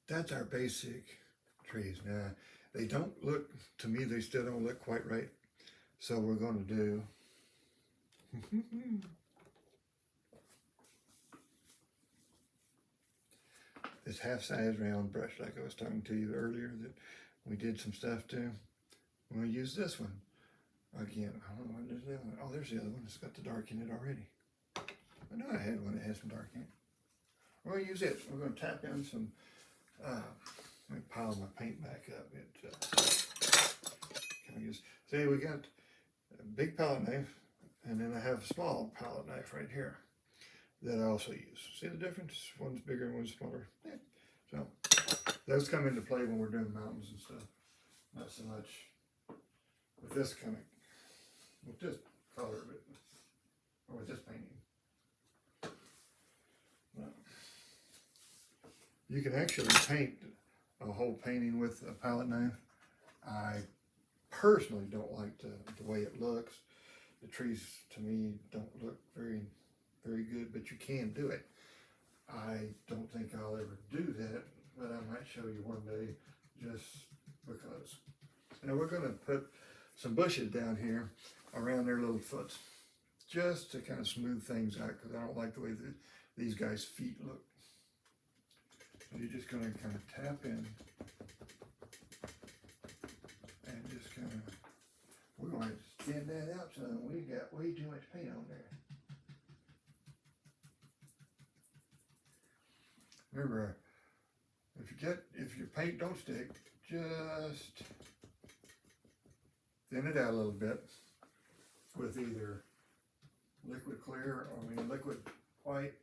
that's our basic trees. Now, they don't look, to me, they still don't look quite right. So we're going to do this half-size round brush like I was talking to you earlier that we did some stuff to. We're going to use this one. Again, I don't know what there's the other one. Oh, there's the other one. It's got the dark in it already. I know I had one that has some dark in it. We're going to use it. We're going to tap in some, let me pile my paint back up. See, we got a big palette knife, and then I have a small palette knife right here that I also use. See the difference? One's bigger and one's smaller. Yeah. So those come into play when we're doing mountains and stuff. Not so much with this kind of, with this color, but or with this painting. No. You can actually paint a whole painting with a palette knife. I personally don't like the way it looks. The trees, to me, don't look very good, but you can do it. I don't think I'll ever do that, but I might show you one day just because. Now we're going to put some bushes down here around their little foots just to kind of smooth things out because I don't like the way that these guys' feet look. So you're just going to kind of tap in and just kind of, we're going to have to stand that out so we got way too much paint on there. Remember, if your paint don't stick, just thin it out a little bit with either liquid clear, liquid white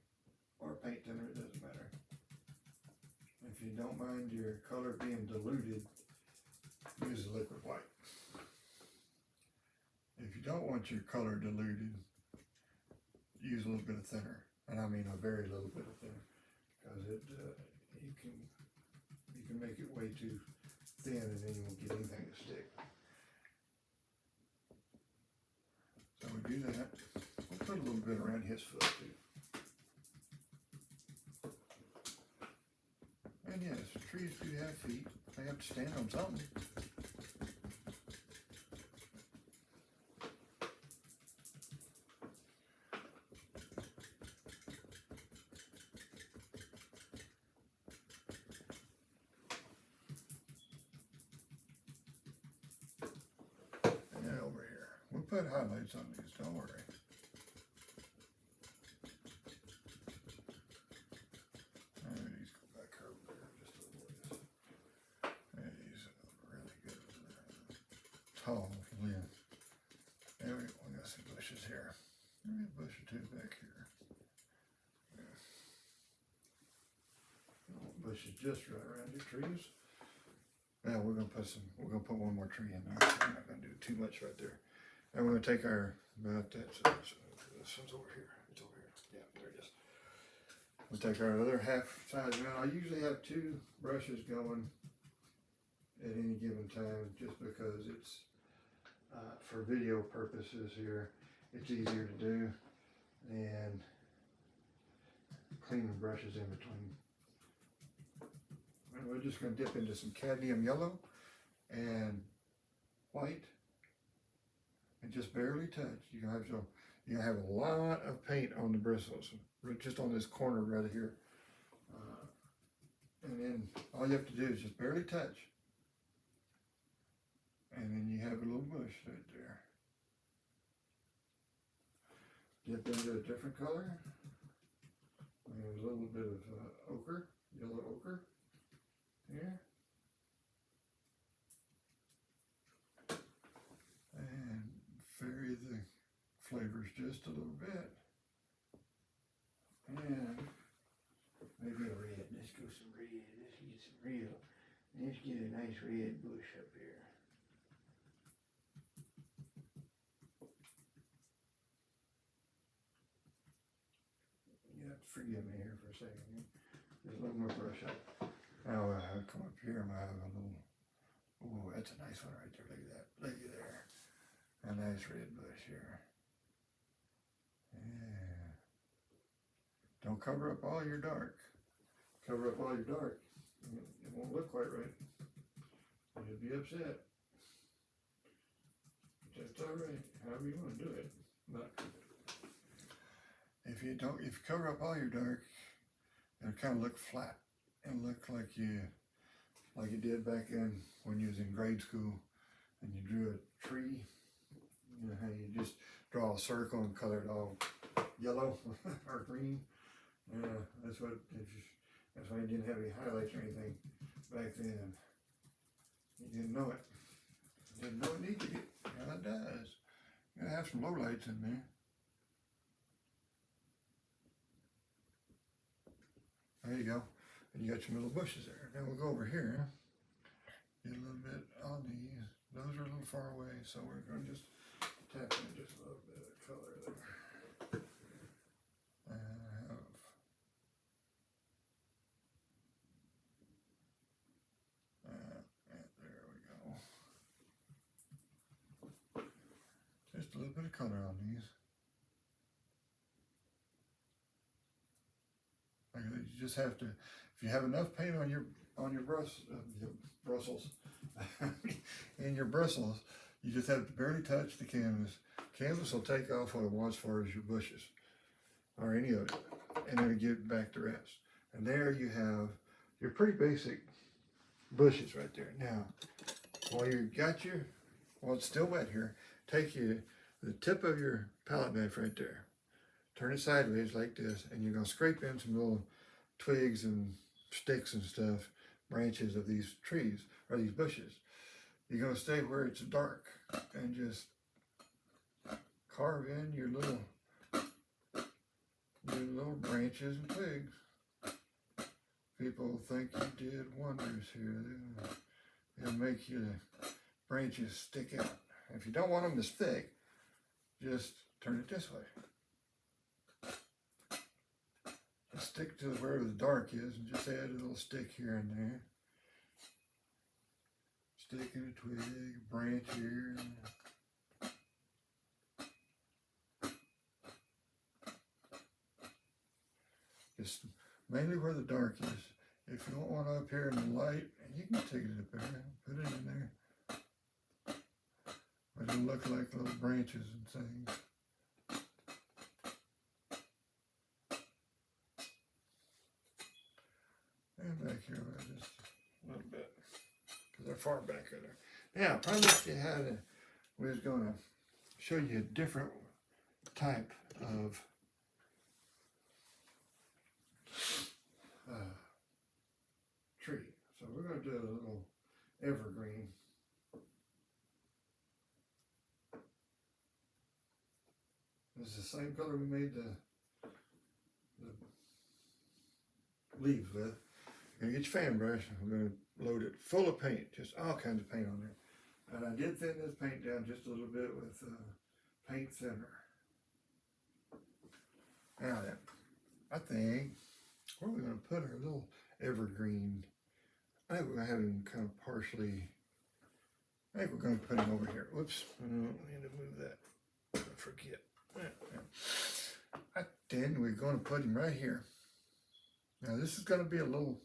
or paint thinner, it doesn't matter. If you don't mind your color being diluted, use the liquid white. If you don't want your color diluted, use a little bit of thinner, and I mean a very little bit of thinner, because you can make it way too thin and then you won't get anything to stick. So we do that. We'll put a little bit around his foot too. And yes, trees do have feet. They have to stand on something. And over here, we'll put highlights on these, don't worry. Oh, yeah. There we go. We got some bushes here. Maybe a bush or two back here. Yeah. Bushes just right around your trees. Now we're gonna put one more tree in there. I'm not gonna do too much right there. And we're gonna take our this one's over here. It's over here. Yeah, there it is. We'll take our other half size round. I usually have two brushes going at any given time just because it's for video purposes here, it's easier to do than cleaning brushes in between. And we're just going to dip into some cadmium yellow and white and just barely touch. You have a lot of paint on the bristles, just on this corner right here. And then all you have to do is just barely touch. And then you have a little bush right there. Dip into a different color. And a little bit of ochre, yellow ochre here. And vary the flavors just a little bit. And maybe a red. Let's go some red. Let's get some real. Let's get a nice red bush up here. Forgive me here for a second. Just a little more brush up. Now I'll come up here and I have a little Oh, that's a nice one right there. Look at that. Look at there. A nice red bush here. Yeah. Don't cover up all your dark. Cover up all your dark, it won't look quite right. You'll be upset. That's all right. However you want to do it. But if you cover up all your dark, it'll kind of look flat and look like you did back in when you was in grade school and you drew a tree. You know how you just draw a circle and color it all yellow or green. Yeah, that's why you didn't have any highlights or anything back then. You didn't know it. You didn't know it needed it. Now it does. You gotta have some low lights in there. There you go. And you got your little bushes there. Now we'll go over here. Get a little bit on these. Those are a little far away, so we're going to just tap in just a little bit of color there. There we go. Just a little bit of color on these. You just have to, if you have enough paint on your bristles, in your bristles, you just have to barely touch the canvas. Canvas will take off what it wants for as your bushes, or any of it, and then give back the rest. And there you have your pretty basic bushes right there. Now, while it's still wet here, take the tip of your palette knife right there, turn it sideways like this, and you're going to scrape in some little twigs and sticks and stuff, branches of these trees or these bushes. You're going to stay where it's dark and just carve in your little branches and twigs. People think you did wonders here. They'll make your branches stick out. If you don't want them this thick, just turn it this way. Stick to where the dark is and just add a little stick here and there. Stick in a twig, branch here. Just mainly where the dark is. If you don't want it up here in the light, you can take it up there, put it in there. But it'll look like little branches and things. And back here, just a little bit, because they're far back in there. Now, promise you we was going to show you a different type of tree. So we're going to do a little evergreen. This is the same color we made the leaves with. You're going to get your fan brush. I'm going to load it full of paint, just all kinds of paint on there. And I did thin this paint down just a little bit with paint thinner. Now then, I think, where are we going to put our little evergreen? I think we're going to have him kind of partially, I think we're going to put him over here. Whoops, I need to move that. I forget. Then we're going to put him right here. Now this is going to be a little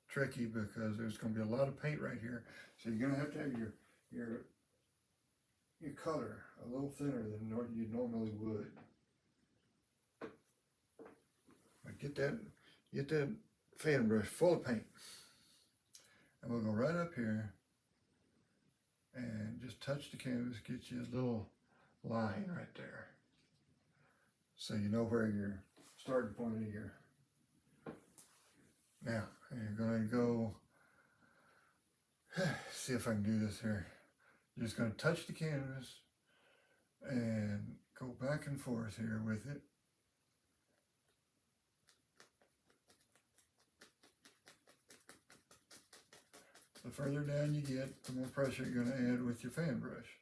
tricky because there's going to be a lot of paint right here. So you're going to have your color a little thinner than you normally would. But get that fan brush full of paint. And we'll go right up here and just touch the canvas, get you a little line right there. So you know where your starting point of your. Now, you're going to go, see if I can do this here. You're just going to touch the canvas and go back and forth here with it. The further down you get, the more pressure you're going to add with your fan brush.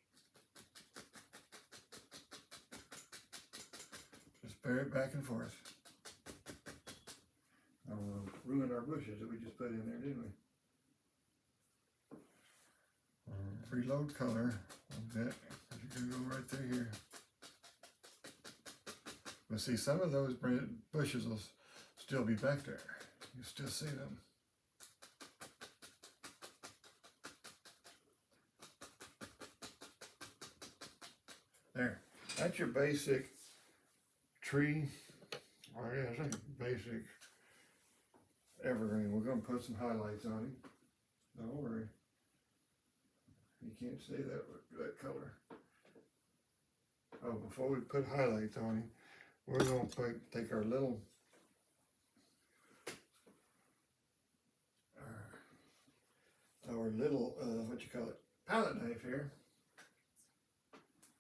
Just bear it back and forth. We'll ruin our bushes that we just put in there, didn't we? reload color a bit. You're gonna go right through here. But see, some of those bushes will still be back there. You still see them. There, that's your basic tree, or yeah, I think basic evergreen. We're gonna put some highlights on him. Don't worry. You can't see that color. Oh, before we put highlights on him, we're gonna take our little what you call it, palette knife here.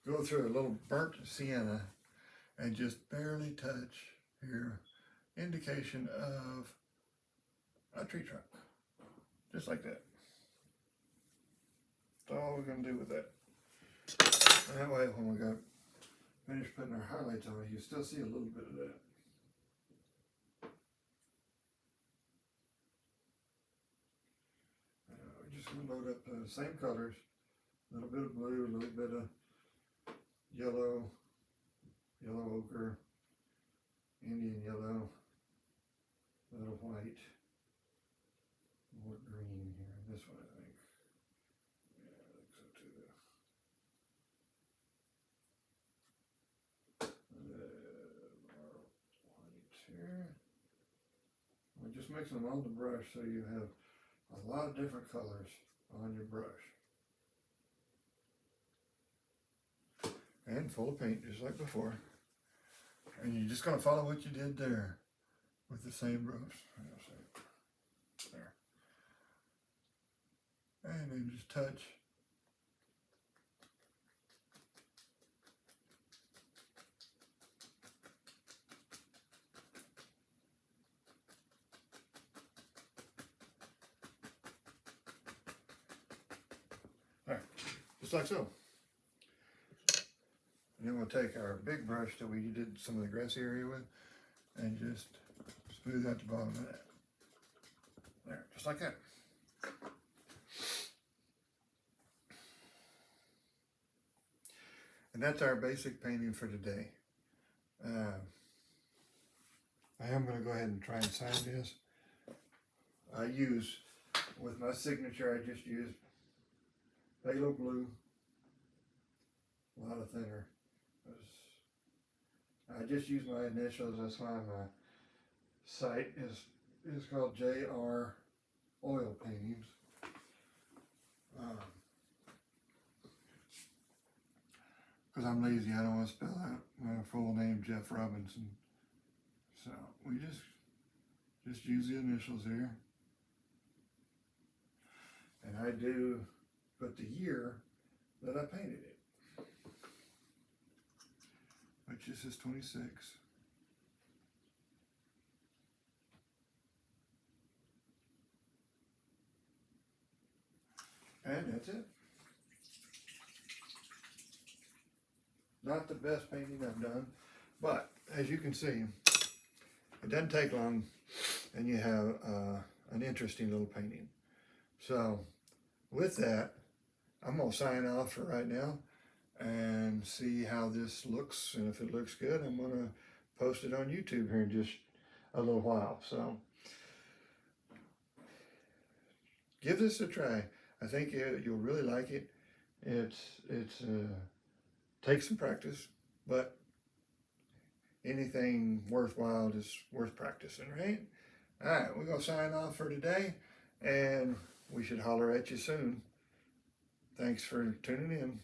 Go through a little burnt sienna and just barely touch your indication of a tree trunk, just like that. That's all we're gonna do with that. And that way, when we got finished putting our highlights on it, you still see a little bit of that. We're just gonna load up the same colors, a little bit of blue, a little bit of yellow, yellow ochre, Indian yellow, a little white, more green here. This one, I think. Yeah, I think so too. More white here. We're just mixing them on the brush so you have a lot of different colors on your brush. And full of paint, just like before. And you're just going to follow what you did there with the same brush. There. And then just touch. There, just like so. And then we'll take our big brush that we did some of the grassy area with and just smooth out the bottom of that. There, just like that. And that's our basic painting for today. I am going to go ahead and try and sign this. I use, with my signature, I just use phthalo blue, a lot of thinner. I just use my initials. That's why my site is called JR Oil Paintings. Because I'm lazy, I don't want to spell out my full name, Jeff Robinson. So we just use the initials here. And I do put the year that I painted it, which is just 26. And that's it. Not the best painting I've done, but as you can see, it doesn't take long and you have an interesting little painting. So with that, I'm going to sign off for right now and see how this looks, and if it looks good, I'm going to post it on YouTube here in just a little while. So give this a try. I think you'll really like it. It's takes some practice, but anything worthwhile is worth practicing, right? All right, we're gonna sign off for today, and we should holler at you soon. Thanks for tuning in.